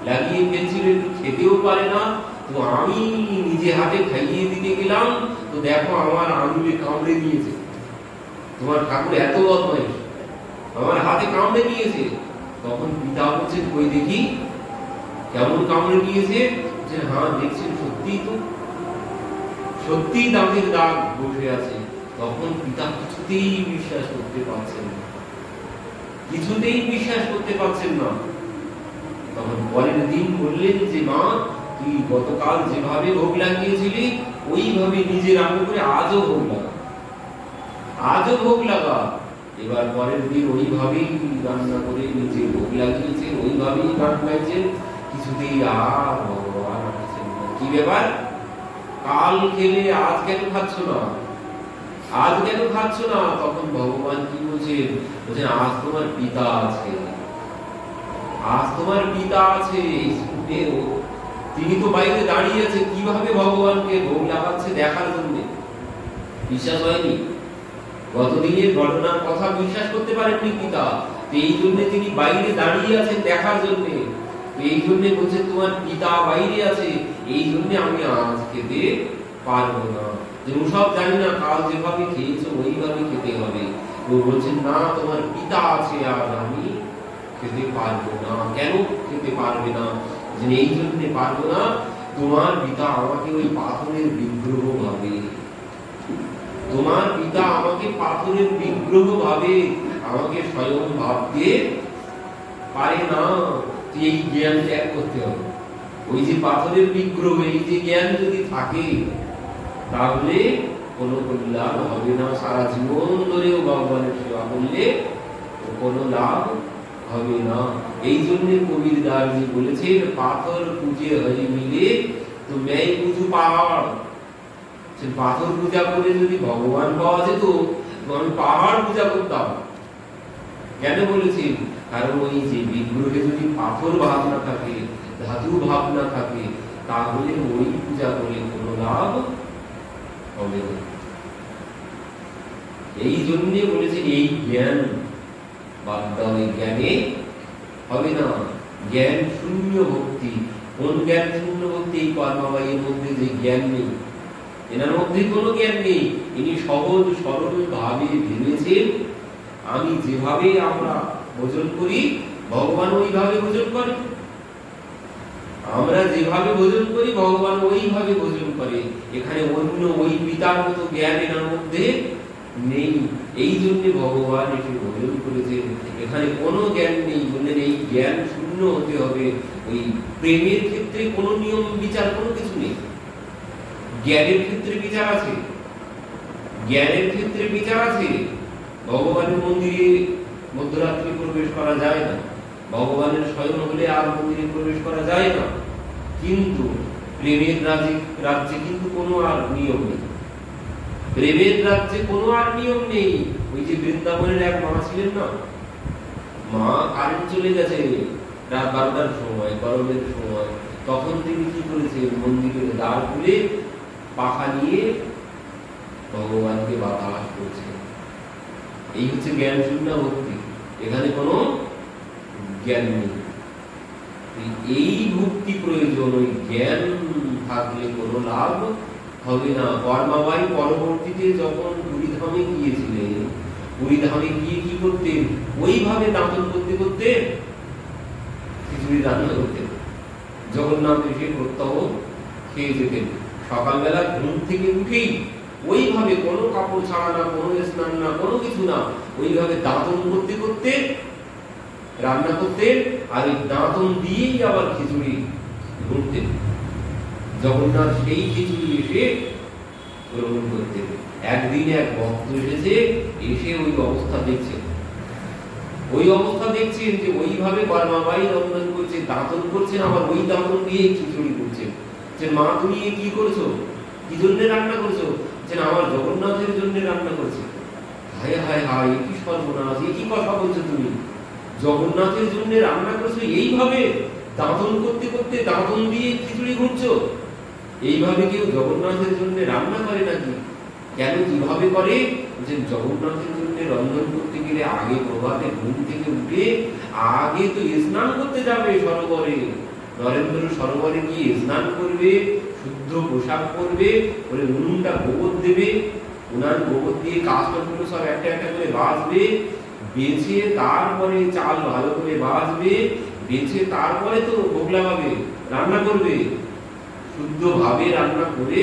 লাগিয়ে ফেলছিল, একটু খেতেও পারে না, তো আমি নিজে হাতে খাইয়ে দিতে গেলাম, তো দেখো আমার আঙুলে কামড়ে নিয়েছে, তোমার ঠাকুর এত বদমাইশ, আমার হাতে কামড়ে নিয়েছে। তখন পিতা বলছেন কই দেখি কেমন কামড়ে নিয়েছে? যে হ্যাঁ দেখছেন সত্যিই তো, সত্যি দাঁতের দাগ বসে আছে। তখন পিতা কিছুতেই বিশ্বাস করতে পারছেন না, কিছুতেই বিশ্বাস করতে পারছেন না। তখন পরের দিন বললেন যে মা তুই গতকাল যেভাবে ভোগ লাগিয়েছিলি ওইভাবে নিজের আঙুল করে আজও ভোগ লাগা, আজও ভোগ লাগা। এবার পরের দিন ওইভাবেই রান্না করে নিজে ভোগ লাগিয়েছেন, ওইভাবেই গান গাইছেন, কিছুতেই আর ভগবান আসছেন না। কি ব্যাপার, কাল খেলে আজ কেন খাচ্ছ না, আজ কেন খাচ্ছ না? তখন ভগবান কি বলছেন, বলছেন আজ তোমার পিতা আছে, আজ তোমার পিতা আছে, তিনি তো বাইরে দাঁড়িয়ে আছে, কিভাবে ভগবানকে ভোগ লাগাচ্ছে দেখার জন্য। বিশ্বাস হয়নি, গতদিনের ঘটনার কথা বিশ্বাস করতে পারেননি পিতা, এই জন্য তিনি বাইরে দাঁড়িয়ে আছেন দেখার জন্য। এই জন্য বলছে তোমার পিতা বাইরে আছে, এই জন্য আমি আজ খেতে পারবো না, যে সব জানি না, কাল যেভাবে খেয়েছো ওইভাবে খেতে হবে। ও বলছেন না তোমার পিতা আছে, আজ আমি খেতে পারবো না। কেন খেতে পারবে না? যে এই জন্য পারবো না, তোমার পিতা আমাকে ওই পাথরের বিগ্রহ ভাবে, তোমার পিতা আমাকে পাথরের বিগ্রহ ভাবে, আমাকে স্বয়ং ভাবতে পারে না। এই জ্ঞান ত্যাগ করতে হবে। ওই যে পাথরের বিগ্রহ, এই যে জ্ঞান যদি থাকে তাহলে কোনো কল্যাণ হবে না, সারা জীবন ধরেও ভগবানের সেবা করলে কোনো লাভ হবে না। এই জন্য কবির দাসজি বলেছেন পাথর পূজে হরি মিলে তো মেই পুজো পাহাড়। পাথর পূজা করে যদি ভগবান পাওয়া যেত আমি পাহাড় পূজা করতাম। কেন বলেছি? কারণ ওই যে বিগ্রহে যদি পাথর ভাব না থাকে, ধাতু ভাব না থাকে, তাহলে ওই পূজা করে কোনো লাভ হবে না। এই জন্যে বলেছেন এই জ্ঞান বাদ দাও, এই জ্ঞানে হবে না। জ্ঞান শূন্য ভক্তি। কোন জ্ঞান শূন্য ভক্তি? এই কর্মাবাইয়ের মধ্যে যে জ্ঞান নেই, এনার মধ্যে কোনো জ্ঞান নেই। ইনি সহজ সরল ভাবে ভেবেছেন আমি যেভাবে আমরা ভোজন করি ভগবান ওইভাবে ভোজন করে, আমরা যেভাবে ভোজন করি ভগবান ওইভাবে ভোজন করে। এখানে অন্য ওই পিতার মতো জ্ঞান এনার মধ্যে নেই। এই জন্য ভগবান এসে ভোজন করেছেন। এখানে কোনো জ্ঞান নেই। বললেন এই জ্ঞান শূন্য হতে হবে। ওই প্রেমের ক্ষেত্রে কোনো নিয়ম বিচার কোনো কিছু নেই। জ্ঞানের ক্ষেত্রে বিচার আছে, জ্ঞানের ক্ষেত্রে বিচার আছে। ভগবানের মন্দিরে মধ্যরাত্রি প্রবেশ করা যায় না, ভগবানের শয়ন হলে আর মন্দিরে প্রবেশ করা যায় না। কিন্তু প্রেমের রাজ্যে কিন্তু কোনো আর নিয়ম নেই। প্রেমের রাজ্যে কোনো আর নিয়ম নেই। ওই যে বৃন্দাবনের এক মা ছিলেন না, মা কারেন্ট চলে গেছে রাত 12টার সময়, গরমের সময়, তখন তিনি কি করেছেন? মন্দিরের দ্বার খুলে পাখা নিয়ে ভগবানকে বাতাস করছে। এই হচ্ছে জ্ঞান শূন্য ভক্তি। এখানে কোনো জ্ঞান নেই। এই ভক্তি প্রয়োজন। ওই জ্ঞান থাকলে কোনো লাভ হবে না। কর্মাবাই পরবর্তীতে যখন পুরীধামে গিয়েছিলেন, পুরীধামে গিয়ে কি করতেন? ওইভাবে দাঁতন করতে করতে খিচুড়ি রান্না করতেন। জগন্নাথ এসে প্রত্যহ খেয়ে যেতেন। সকালবেলা ঘুম থেকে উঠেই ওইভাবে কোনো কাপড় ছাড়া না, কোনো স্নান না, কোনো কিছু না, ওইভাবে দাঁতন করতে করতে রান্না করতেন। আর ওই দাঁতন দিয়েই আবার খিচুড়ি ঘুরতেন। জগন্নাথ সেই খিচুড়ি এসে গ্রহণ করতেন। একদিন এক ভক্ত এসেছে, এসে ওই অবস্থা দেখছেন, ওই অবস্থা দেখছেন যে ওইভাবে কর্মাবাই রন্ধন করছে, দাঁতন করছেন, আবার ওই দাঁতন দিয়ে খিচুড়ি করছেন। যে মা তুমি কি করছো? কি জন্য রান্না করছো? যে আমার জগন্নাথের জন্য রান্না করছে। হায় হায় হায়, কি সর্বনাশ, কি কথা বলছো তুমি? জগন্নাথের জন্য রান্না করছো, এইভাবে দাঁতন করতে করতে দাঁতন দিয়ে খিচুড়ি ঘুরছো? এইভাবে কেউ জগন্নাথের জন্য রান্না করে নাকি? কেন কিভাবে করে? যে জগন্নাথের জন্য রন্ধন করতে গেলে আগে প্রভাতে ঘুম থেকে উঠে আগে তো স্নান করতে যাবে সরোবরে। নরেন্দ্র সরোবরে গিয়ে স্নান করবে, শুদ্ধ পোশাক পরবে, ওরে উনুনটা গোবর দেবে, উনান গোবর দিয়ে কাজগুলো সব একটা একটা করে বাঁচবে, বেছে তারপরে চাল ভালো করে বাঁচবে, বেছে তারপরে তো ভোগ লাগাবে, রান্না করবে। শুদ্ধ ভাবে রান্না করে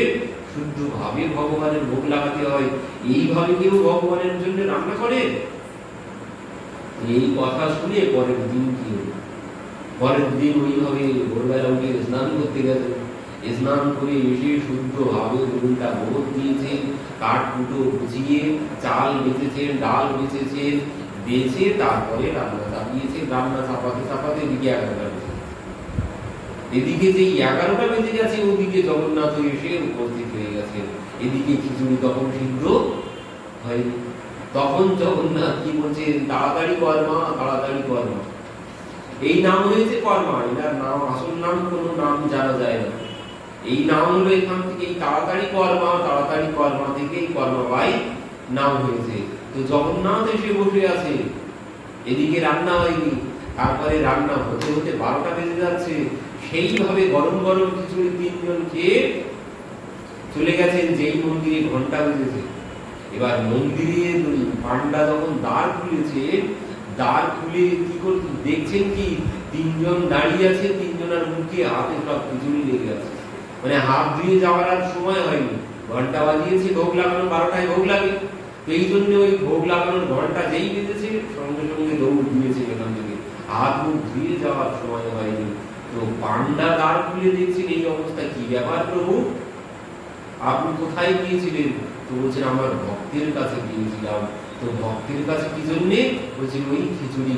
শুদ্ধ ভাবে ভগবানের ভোগ লাগাতে হয়। এইভাবে কেউ ভগবানের জন্য রান্না করে? এই কথা শুনে পরের দিন কি হলো? পরের দিন ওইভাবে ভোরবেলা উঠে স্নান করতে গেছে। স্নান করে এসে শুদ্ধ ভাবে উনুনটা গোবর দিয়েছেন, কাঠ কুটো গুছিয়ে চাল বেচেছেন, ডাল বেচেছেন, বেছে তারপরে রান্না চাপিয়েছেন। রান্না চাপাতে চাপাতে এদিকে 11টা বেজে, এদিকে যে 11টা বেজে গেছে, ওদিকে জগন্নাথ এসে উপস্থিত হয়ে গেছেন। এদিকে খিচুড়ি তখন সিদ্ধ হয়নি। তখন জগন্নাথ কি বলছেন? তাড়াতাড়ি কর মা, তাড়াতাড়ি কর মা। এই নাম হয়েছে কর্মা। এনার নাম, আসল নাম কোনো নাম জানা যায় না। এই নাম হলো এখান থেকে, এই তাড়াতাড়ি কর্মা, তাড়াতাড়ি কর্মা থেকে এই কর্মাবাই নাম হয়েছে। তো জগন্নাথ এসে বসে আছে, এদিকে রান্না হয়নি। তারপরে রান্না হতে হতে 12টা বেজে যাচ্ছে। সেইভাবে গরম গরম খিচুড়ি 3 জন খেয়ে চলে গেছেন যেই মন্দিরে ঘন্টা বেজেছে। এবার মন্দিরের পান্ডা যখন দ্বার খুলেছে, দ্বার খুলে কি করতে দেখছেন কি 3 জন দাঁড়িয়ে আছে, 3 জনের মুখে হাতে সব খিচুড়ি লেগে আছে। মানে হাত ধুয়ে যাওয়ার আর সময় হয়নি। ঘন্টা বাজিয়েছে, ভোগ লাগানো 12টায় ভোগ লাগে। তো এই জন্য ওই ভোগ লাগানোর ঘন্টা যেই বেজেছে সঙ্গে সঙ্গে দৌড় দিয়েছে এখান থেকে, হাত মুখ ধুয়ে যাওয়ার সময় হয়নি। তো পান্ডা দ্বার খুলে দেখছেন এই অবস্থা। কি ব্যাপার প্রভু, আপনি কোথায় গিয়েছিলেন? তো বলছেন আমার ভক্তের কাছে গিয়েছিলাম। তো ভক্তের কাছে কি জন্যে? বলছেন ওই খিচুড়ি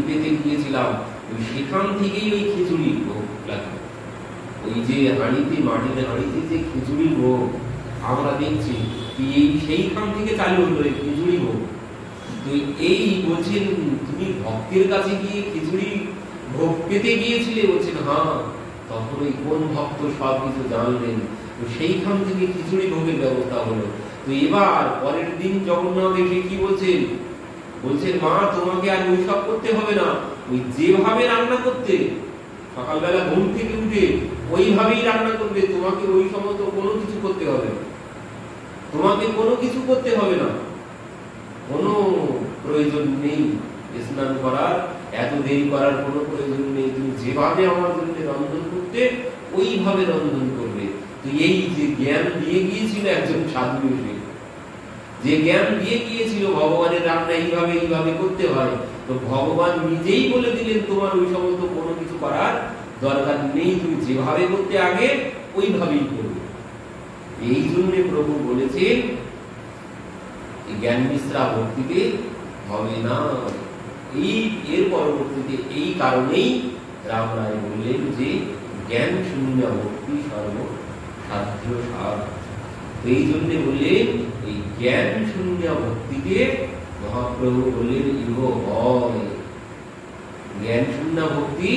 পেতে গিয়েছিলাম। ওই সেখান থেকেই ওই খিচুড়ি ভোগ লাগে। ওই যে হাঁড়িতে, মাটির হাঁড়িতে যে খিচুড়ি ভোগ, আমরা দেখছি এই সেইখান থেকে চালু হলো এই খিচুড়ি ভোগ। তো এই বলছেন তুমি ভক্তের কাছে গিয়ে খিচুড়ি ভোগ পেতে গিয়েছিলে, বলছেন হ্যাঁ। তখন ওই কোন ভক্ত সব কিছু জানলেন, তো সেইখান থেকে খিচুড়ি ভোগের ব্যবস্থা হলো। তো এবার পরের দিন জগন্নাথ এসে কি বলছেন, বলছেন মা তোমাকে আর ওই সব করতে হবে না, ওই যেভাবে রান্না করতে সকালবেলা ঘুম থেকে উঠে ওইভাবেই রান্না করবে, তোমাকে ওই সমস্ত কোনো কিছু করতে হবে না, তোমাকে কোনো কিছু করতে হবে না, কোনো প্রয়োজন নেই স্নান করার, এত দেরি করার কোনো প্রয়োজন নেই, তুমি যেভাবে আমার জন্য রন্ধন করতে ওইভাবে রন্ধন করবে। তো এই যে জ্ঞান দিয়ে গিয়েছিল একজন সাধু এসে, যে জ্ঞান দিয়ে গিয়েছিল ভগবানের রান্না এইভাবে এইভাবে করতে হয়, তো ভগবান নিজেই বলে দিলেন তোমার ওই সমস্ত কোনো কিছু করার দরকার নেই, তুমি যেভাবে করতে আগে ওইভাবেই করবে। এই জন্য প্রভু বলেছেন জ্ঞান মিশ্রা ভক্তিতে হবে না। এই এর পরবর্তীতে এই কারণেই রাম রায় বললেন যে জ্ঞান শূন্য ভক্তি সর্বসাধ্য সার। এই জন্য বললেন এই জ্ঞান শূন্য ভক্তিতে মহাপ্রভু বললেন ইহ হয়, জ্ঞান শূন্য ভক্তি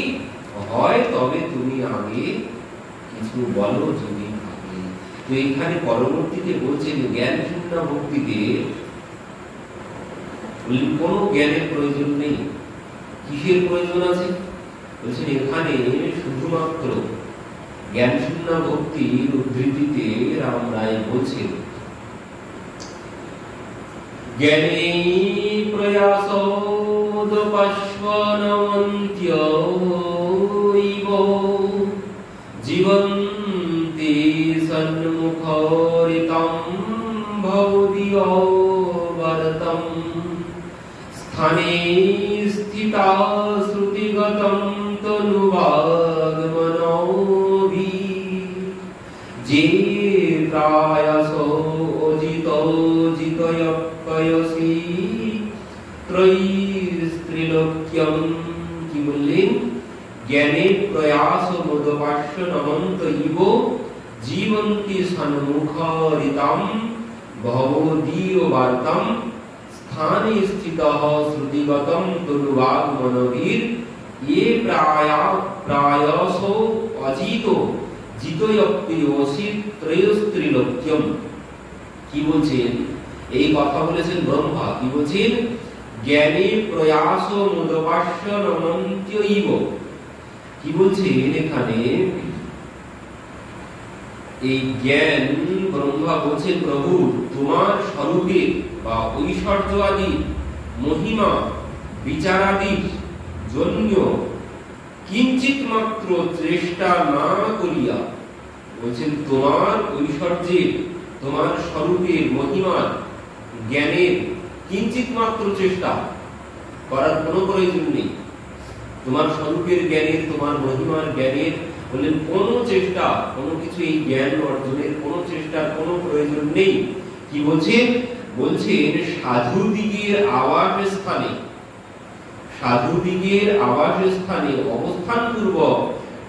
হয় তবে তুমি আগে কিছু বলো যদি থাকে। তো এখানে পরবর্তীতে বলছেন জ্ঞান শূন্য ভক্তিতে কোনো জ্ঞানের প্রয়োজন নেই। কিসের প্রয়োজন আছে বলছেন, এখানে শুধুমাত্র জ্ঞান শূন্য ভক্তির উদ্ধৃতিতে রাম রায় বলছেন জ্ঞানে প্রয়াসোদপাশ্বনমন্ত্যৈব জীবন্তি সন্মুখরিতম ভবদীয়বরতম স্থানে স্থিতা শ্রুতিগতম তনুবাগমনোভি যে প্রায়সো অজিতো জিতয়পয়সি ত্রৈস্ত্রিলোক্যম। কি বললেন, জ্ঞানে প্রয়াস মোদপাস্য নমন্তৈব জীবন্তি সন্মুখরিতম ভবদীয়বার্তম স্থানে স্থিতঃ শ্রুতিগতম তনুবাগমনোভির ये प्रायसो अजितो জিতয়প্রিয়সি ত্রয়স্ত্রিলোক্যম। কি বলছেন, এই কথা বলেছেন ব্রহ্মা। কি বলছেন, জ্ঞানে প্রয়াস মোদপাস্য নমন্ত্যৈব। কি বলছেন এখানে, এই জ্ঞান ব্রহ্মা বলছেন প্রভু তোমার স্বরূপের বা ঐশ্বর্য আদি মহিমা বিচারাদির জন্য কিঞ্চিত মাত্র চেষ্টা না করিয়া, বলছেন তোমার ঐশ্বর্যের তোমার স্বরূপের মহিমার জ্ঞানের কিঞ্চিত মাত্র চেষ্টা করার কোনো প্রয়োজন নেই। তোমার স্বরূপের জ্ঞানের তোমার মহিমার জ্ঞানের বললেন কোনো চেষ্টা, কোনো কিছু এই জ্ঞান অর্জনের কোনো চেষ্টার কোনো প্রয়োজন নেই। কি বলছেন, বলছেন সাধুদিগের আবাস স্থানে, সাধুদিগের আবাস স্থানে অবস্থান পূর্বক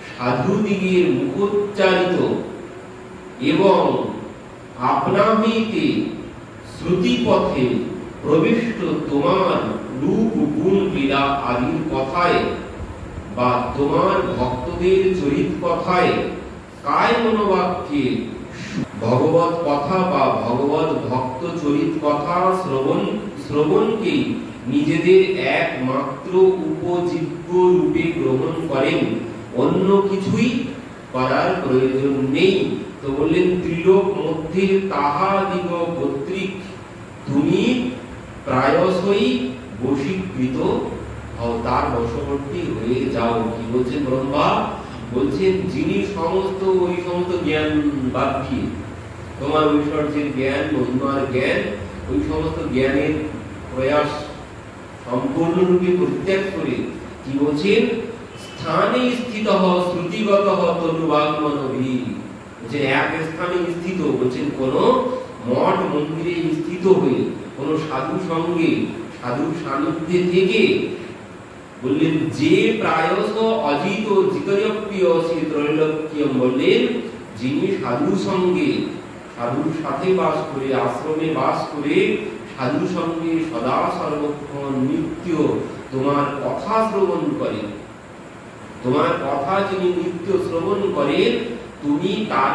সাধুদিগের মুখোচ্চারিত এবং আপনা হইতে শ্রুতি পথে প্রবিষ্ট তোমার রূপ গুণ লীলা আদির কথায় বা তোমার ভক্তদের চরিত কথায় কায় মনোবাক্যে ভগবত কথা বা ভগবত ভক্ত চরিত কথা শ্রবণকে নিজেদের একমাত্র উপজীব্য রূপে গ্রহণ করেন, অন্য কিছুই করার প্রয়োজন নেই। তো বললেন ত্রিলোক মধ্যে তাহাদিগ কর্তৃক তুমি প্রায়শই বশীকৃত হও, তার বশবর্তী হয়ে যাও। কি বলছেন ব্রহ্মা, বলছেন যিনি সমস্ত ওই সমস্ত জ্ঞান বাদ দিয়ে তোমার ঐশ্বর্যের জ্ঞান মহিমার জ্ঞান ওই সমস্ত জ্ঞানের প্রয়াস সম্পূর্ণরূপে পরিত্যাগ করে কি বলছেন স্থানে স্থিত শ্রুতিগত তনুবাগমনোভি, বলছেন এক স্থানে স্থিত, বলছেন কোন মঠ মন্দিরে স্থিত হয়ে কোন সাধু সঙ্গে সাধুর সান্নিধ্যে থেকে, বললেন যে প্রায়শ অজিত জিতয়প্রিয়সি ত্রৈলোক্যম, বললেন যিনি সাধু সঙ্গে সাধুর সাথে বাস করে, আশ্রমে বাস করে, সাধুর সঙ্গে সদা সর্বক্ষণ নিত্য তোমার কথা শ্রবণ করে, তোমার কথা যিনি নিত্য শ্রবণ করেন, তুমি তার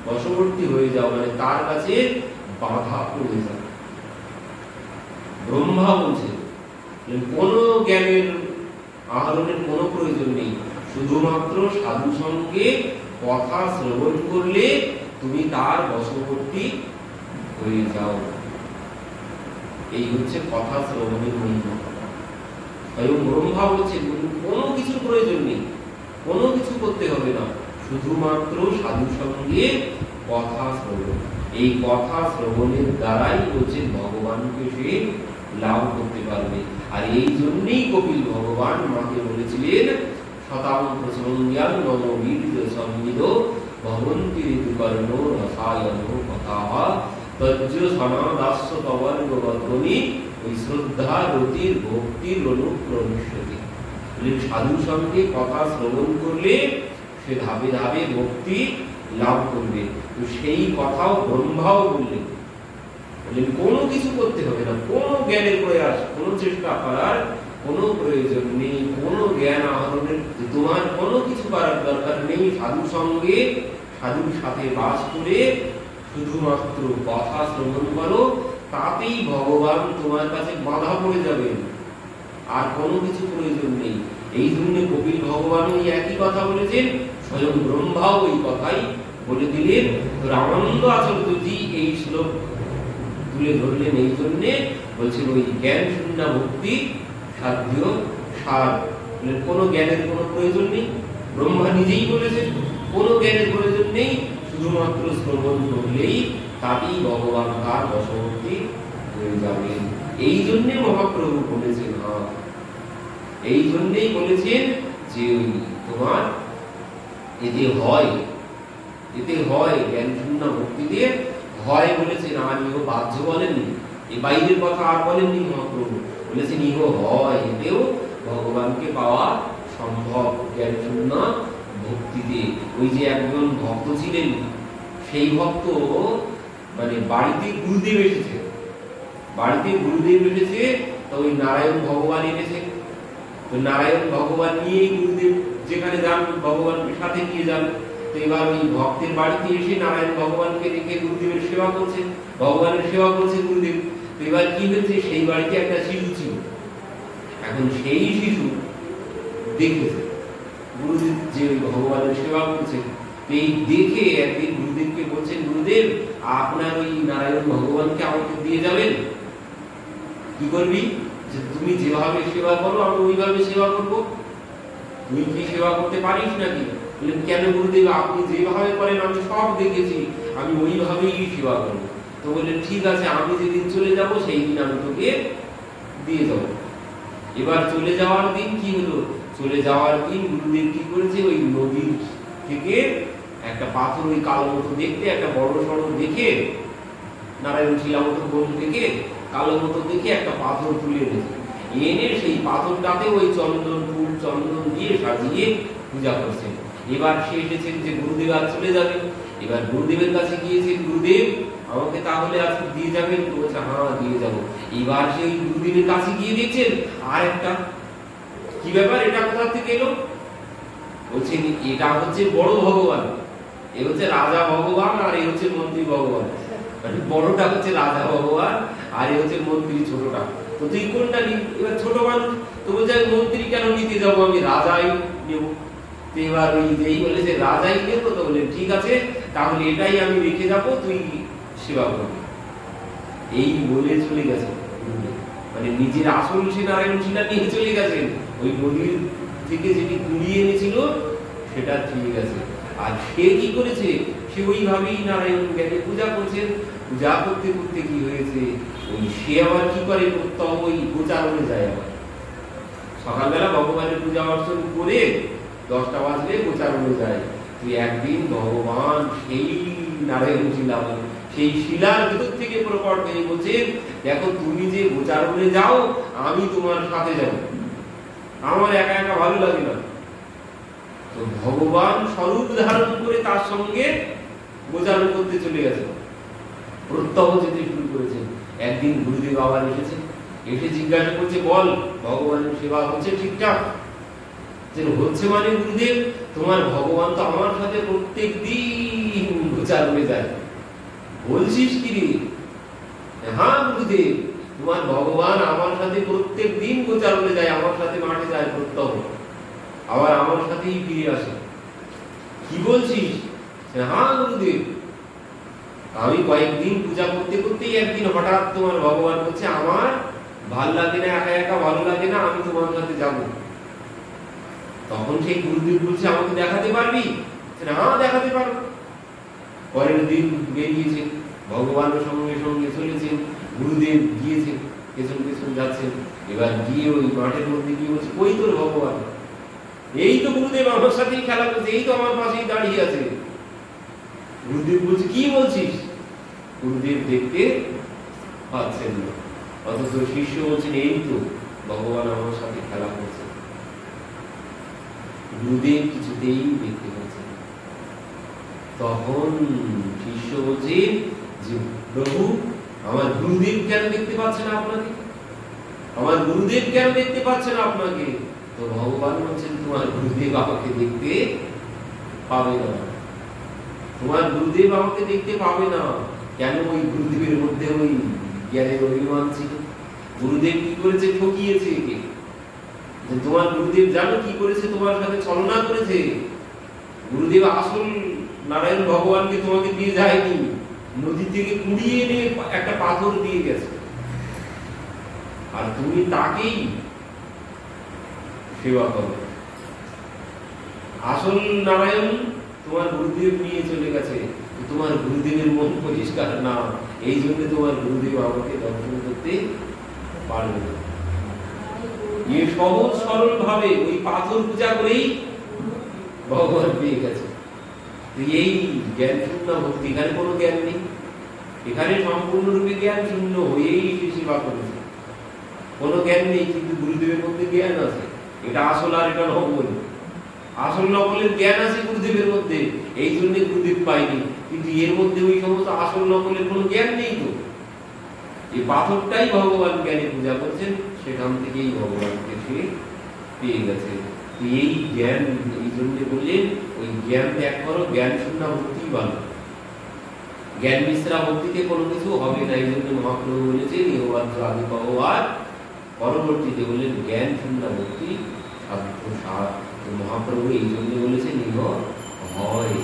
বশবর্তী হয়ে যাও, মানে তার কাছে বাধা পড়ে যাও। ব্রহ্মা বলছে কোন জ্ঞানের আহরণের কোনো প্রয়োজন নেই, শুধুমাত্র সাধু সঙ্গে কথা শ্রবণ করলে তুমি তার বশবর্তী হয়ে যাও। এই হচ্ছে কথা শ্রবণের মহিমা। স্বয়ং ব্রহ্মা বলছে কোনো কিছু প্রয়োজন নেই, কোনো কিছু করতে হবে না, শুধুমাত্র সাধু সঙ্গে কথা শ্রবণ। এই কথা শ্রবণের দ্বারাই বলছে ভগবানকে সে লাভ করতে পারবে। আর এই জন্যই কপিল ভগবান মাকে বলেছিলেন শতাং প্রসঙ্গ্যাং নম বীর্য সংবিদ ভবন্তি ঋতুকর্ণ রসায়ন কথাহ তজ্জ সনাদাস্য তবর্গবর্গণি ওই শ্রদ্ধা রতির ভক্তির অনুপ্রবিশ্যতি। সাধু সঙ্গে কথা শ্রবণ করলে সে ধাপে ধাপে ভক্তি লাভ করবে। তো সেই কথাও ব্রহ্মাও বললেন, কোনো কিছু করতে হবে না, কোনো জ্ঞানের প্রয়াস, কোনো চেষ্টা করার কোনো প্রয়োজন নেই, কোনো জ্ঞান আহরণের তোমার কোনো কিছু করার দরকার নেই। সাধু সঙ্গে সাধুর সাথে বাস করে শুধুমাত্র কথা শ্রবণ করো, তাতেই ভগবান তোমার কাছে বাধা পড়ে যাবেন, আর কোনো কিছু প্রয়োজন নেই। এই জন্য কপিল ভগবান ওই একই কথা বলেছেন, স্বয়ং ব্রহ্মাও ওই কথাই বলে দিলেন। রামানন্দ আচার্যজি এই শ্লোক তুলে ধরলেন এই জন্যে, বলছেন ওই জ্ঞান শূন্য ভক্তি সাধ্য সার, কোনো জ্ঞানের কোনো প্রয়োজন নেই। ব্রহ্মা নিজেই বলেছেন কোনো জ্ঞানের প্রয়োজন নেই, শুধুমাত্র শ্রবণ করলেই তাতেই ভগবান তার বশবর্তী হয়ে যাবেন। এই জন্যে মহাপ্রভু বলেছেন, এই জন্যেই বলেছেন যে তোমার এতে হয় জ্ঞান শূন্য ভক্তিতে হয় বলেছেন, আর ইহ বাহ্য বলেননি, এই বাইরের কথা আর বলেননি মহাপ্রভু, বলেছেন ইহ হয়, এতেও ভগবানকে পাওয়া সম্ভব জ্ঞান শূন্য ভক্তিতে। ওই যে একজন ভক্ত ছিলেন, সেই ভক্ত মানে বাড়িতে গুরুদেব এসেছে, তো ওই নারায়ণ ভগবান এনেছে, তো নারায়ণ ভগবান নিয়েই গুরুদেব যেখানে যান ভগবানকে সাথে নিয়ে যান। তো এবার ওই ভক্তের বাড়িতে এসে নারায়ণ ভগবানকে রেখে গুরুদেবের সেবা করছে, ভগবানের সেবা করছে গুরুদেব। তো এবার কি হয়েছে, সেই বাড়িতে একটা শিশু ছিল। এখন সেই শিশু দেখেছে গুরুদেব যে ভগবানের সেবা করছে, এই দেখে একদিন গুরুদেবকে বলছেন, গুরুদেব আপনার ওই নারায়ণ ভগবানকে আমাকে দিয়ে যাবেন। কি করবি, যে তুমি যেভাবে সেবা করো আমি ওইভাবে সেবা করবো, তুই কি সেবা করতে পারিস নাকি? বললেন কেন গুরুদেব, আপনি যেভাবে করেন আমি সব দেখেছি, আমি ওইভাবেই সেবা করবো। তো বললেন ঠিক আছে, আমি যেদিন চলে যাব সেই দিন আমি তোকে দিয়ে যাব। এবার চলে যাওয়ার দিন কি হলো, চলে যাওয়ার দিন গুরুদেব কি করেছে, ওই নদীর থেকে একটা পাথর, ওই কালো মতো দেখতে একটা বড় সড়ো দেখে, নারায়ণ শিলা মতো বন থেকে কালো মতো দেখে একটা পাথর তুলে এনেছে, এনে সেই পাথরটাতে ওই চন্দন ফুল চন্দন দিয়ে সাজিয়ে পূজা করছেন। এবার সে এসেছেন যে গুরুদেব আজ চলে যাবেন, এবার গুরুদেবের কাছে গিয়েছেন, গুরুদেব আমাকে তাহলে আজকে দিয়ে যাবেন? তো বলছে হ্যাঁ দিয়ে যাবো। এবার সেই গুরুদেবের কাছে গিয়ে দেখছেন আর একটা, কি ব্যাপার, এটা কোথা থেকে এলো? বলছেন এটা হচ্ছে বড় ভগবান, এ হচ্ছে রাজা ভগবান, আর এ হচ্ছে মন্ত্রী ভগবান। মানে বড়টা হচ্ছে রাজা ভগবান, আর এ হচ্ছে মন্ত্রী ছোটটা। তো তুই কোনটা নিবি? এবার ছোট মানুষ তো বলছে মন্ত্রী কেন নিতে যাবো, আমি রাজাই নেব। এবার ওই যেই বলেছে রাজাই নেবো, তো বলে ঠিক আছে তাহলে এটাই আমি রেখে যাবো, তুই সেবা করবি। এই বলে চলে গেছে, মানে নিজের আসল সে নারায়ণ শিলা নিয়ে চলে গেছেন, ওই নদীর থেকে যেটি কুড়িয়ে এনেছিল সেটা চলে গেছে। আর সে কি করেছে, সে ওইভাবেই নারায়ণ জ্ঞানে পূজা করছেন। পূজা করতে করতে কি হয়েছে, ওই সে আবার কি করে, প্রত্যহ ওই গোচারণে যায়। আবার সকালবেলা ভগবানের পূজা অর্চন করে 10টা বাজলে গোচারণে যায়। তুই একদিন ভগবান সেই নারায়ণ শিলা, সেই শিলার ভিতর থেকে প্রকট হয়ে বলছেন, দেখো তুমি যে গোচারণে যাও আমি তোমার সাথে যাব, আমার একা একা ভালো লাগে না, তো ভগবান স্বরূপ ধারণ করে তার সঙ্গে গোচারণ করতে চলে গেছে, প্রত্যহ যেতে শুরু করেছেন। একদিন গুরুদেব আবার এসেছেন, এসে জিজ্ঞাসা করছে, বল ভগবানের সেবা হচ্ছে ঠিকঠাক? হচ্ছে মানে গুরুদেব, তোমার ভগবান তো আমার সাথে প্রত্যেক দিন গোচারণে যায়। বলছিস কি রে? হ্যাঁ গুরুদেব, তোমার ভগবান আমার সাথে প্রত্যেক দিন গোচারণে যায়, আমার সাথে মাঠে যায় প্রত্যহ, আবার আমার সাথেই ফিরে আসে। কি বলছিস? হ্যাঁ গুরুদেব, আমি কয়েকদিন পূজা করতে করতেই একদিন হঠাৎ তোমার ভগবান বলছে, আমার ভাল লাগে না, একা একা ভালো লাগে না, আমি তোমার সাথে যাব। তখন সেই গুরুদেব বলছে, আমাকে দেখাতে পারবি? হ্যাঁ দেখাতে পারবো। পরের দিন বেরিয়েছে, ভগবানের সঙ্গে সঙ্গে চলেছেন, গুরুদেব গিয়েছেন, পেছন পেছন যাচ্ছেন। এবার গিয়ে ওই মাঠের মধ্যে গিয়ে বলছে, ওই তোর ভগবান, এই তো গুরুদেব আমার সাথেই খেলা করছে, এই তো আমার পাশেই দাঁড়িয়ে আছে। গুরুদেব বলছে, কি বলছিস? গুরুদেব দেখতে পাচ্ছেন না, অথচ শিষ্য বলছেন, এই তো ভগবান আমার সাথে খেলা করছে। গুরুদেব কিছুতেই দেখতে পাচ্ছেন। তখন শিষ্য বলছে যে, প্রভু আমার গুরুদেব কেন দেখতে পাচ্ছে না আপনাকে? আমার গুরুদেব কেন দেখতে পাচ্ছে না আপনাকে? তো ভগবান বলছেন, তোমার গুরুদেব আমাকে দেখতে পাবে না, তোমার গুরুদেব আমাকে দেখতে পাবে না। কেন? ওই গুরুদেবের মধ্যে ওই জ্ঞানের অভিমান ছিল। গুরুদেব কি করেছে? ঠকিয়েছে একে। তোমার গুরুদেব জানো কি করেছে? তোমার সাথে ছলনা করেছে। গুরুদেব আসল নারায়ণ ভগবানকে তোমাকে দিয়ে যায়নি, নদী থেকে কুড়িয়ে এনে একটা পাথর দিয়ে গেছে, আর তুমি তাকেই সেবা করো। আসল নারায়ণ তোমার গুরুদেব নিয়ে চলে গেছে, তোমার গুরুদেবের মন পরিষ্কার না, এই জন্য তোমার গুরুদেব আমাকে দর্শন করতে পারবে না। এই সহজ সরল ভাবে ওই পাথর পূজা করেই ভগবান পেয়ে গেছে। এই জ্ঞান শূন্য ভক্তি, এখানে কোনো জ্ঞান নেই, এখানে সম্পূর্ণরূপে জ্ঞান শূন্য হয়েই সেবা করেছে, কোনো জ্ঞান নেই, কিন্তু গুরুদেবের মধ্যে জ্ঞান আছে। এটা আসল আর এটা নকল। আসল নকলের জ্ঞান আছে গুরুদেবের মধ্যে, এই জন্য গুরুদেব পাইনি, কিন্তু এর মধ্যে ওই সমস্ত আসল নকলের কোনো জ্ঞান নেই। তো এই পাথরটাই ভগবান জ্ঞানে পূজা করছেন, সেখান থেকেই ভগবানকে সে পেয়ে গেছে। এই জ্ঞান, এই জন্য বললেন ওই জ্ঞান ত্যাগ করো, জ্ঞান শূন্য ভক্তি ভালো। জ্ঞান মিশ্রা ভক্তিতে কোনো কিছু হবে না, এই জন্য মহাপ্রভু বলেছেন ইহবাদ্য আদি পাবো, আর পরবর্তীতে বললেন জ্ঞান শূন্য ভক্তি সাধ্য সার। মহাপ্রভু এই জন্য বলেছেন ইহ হয়।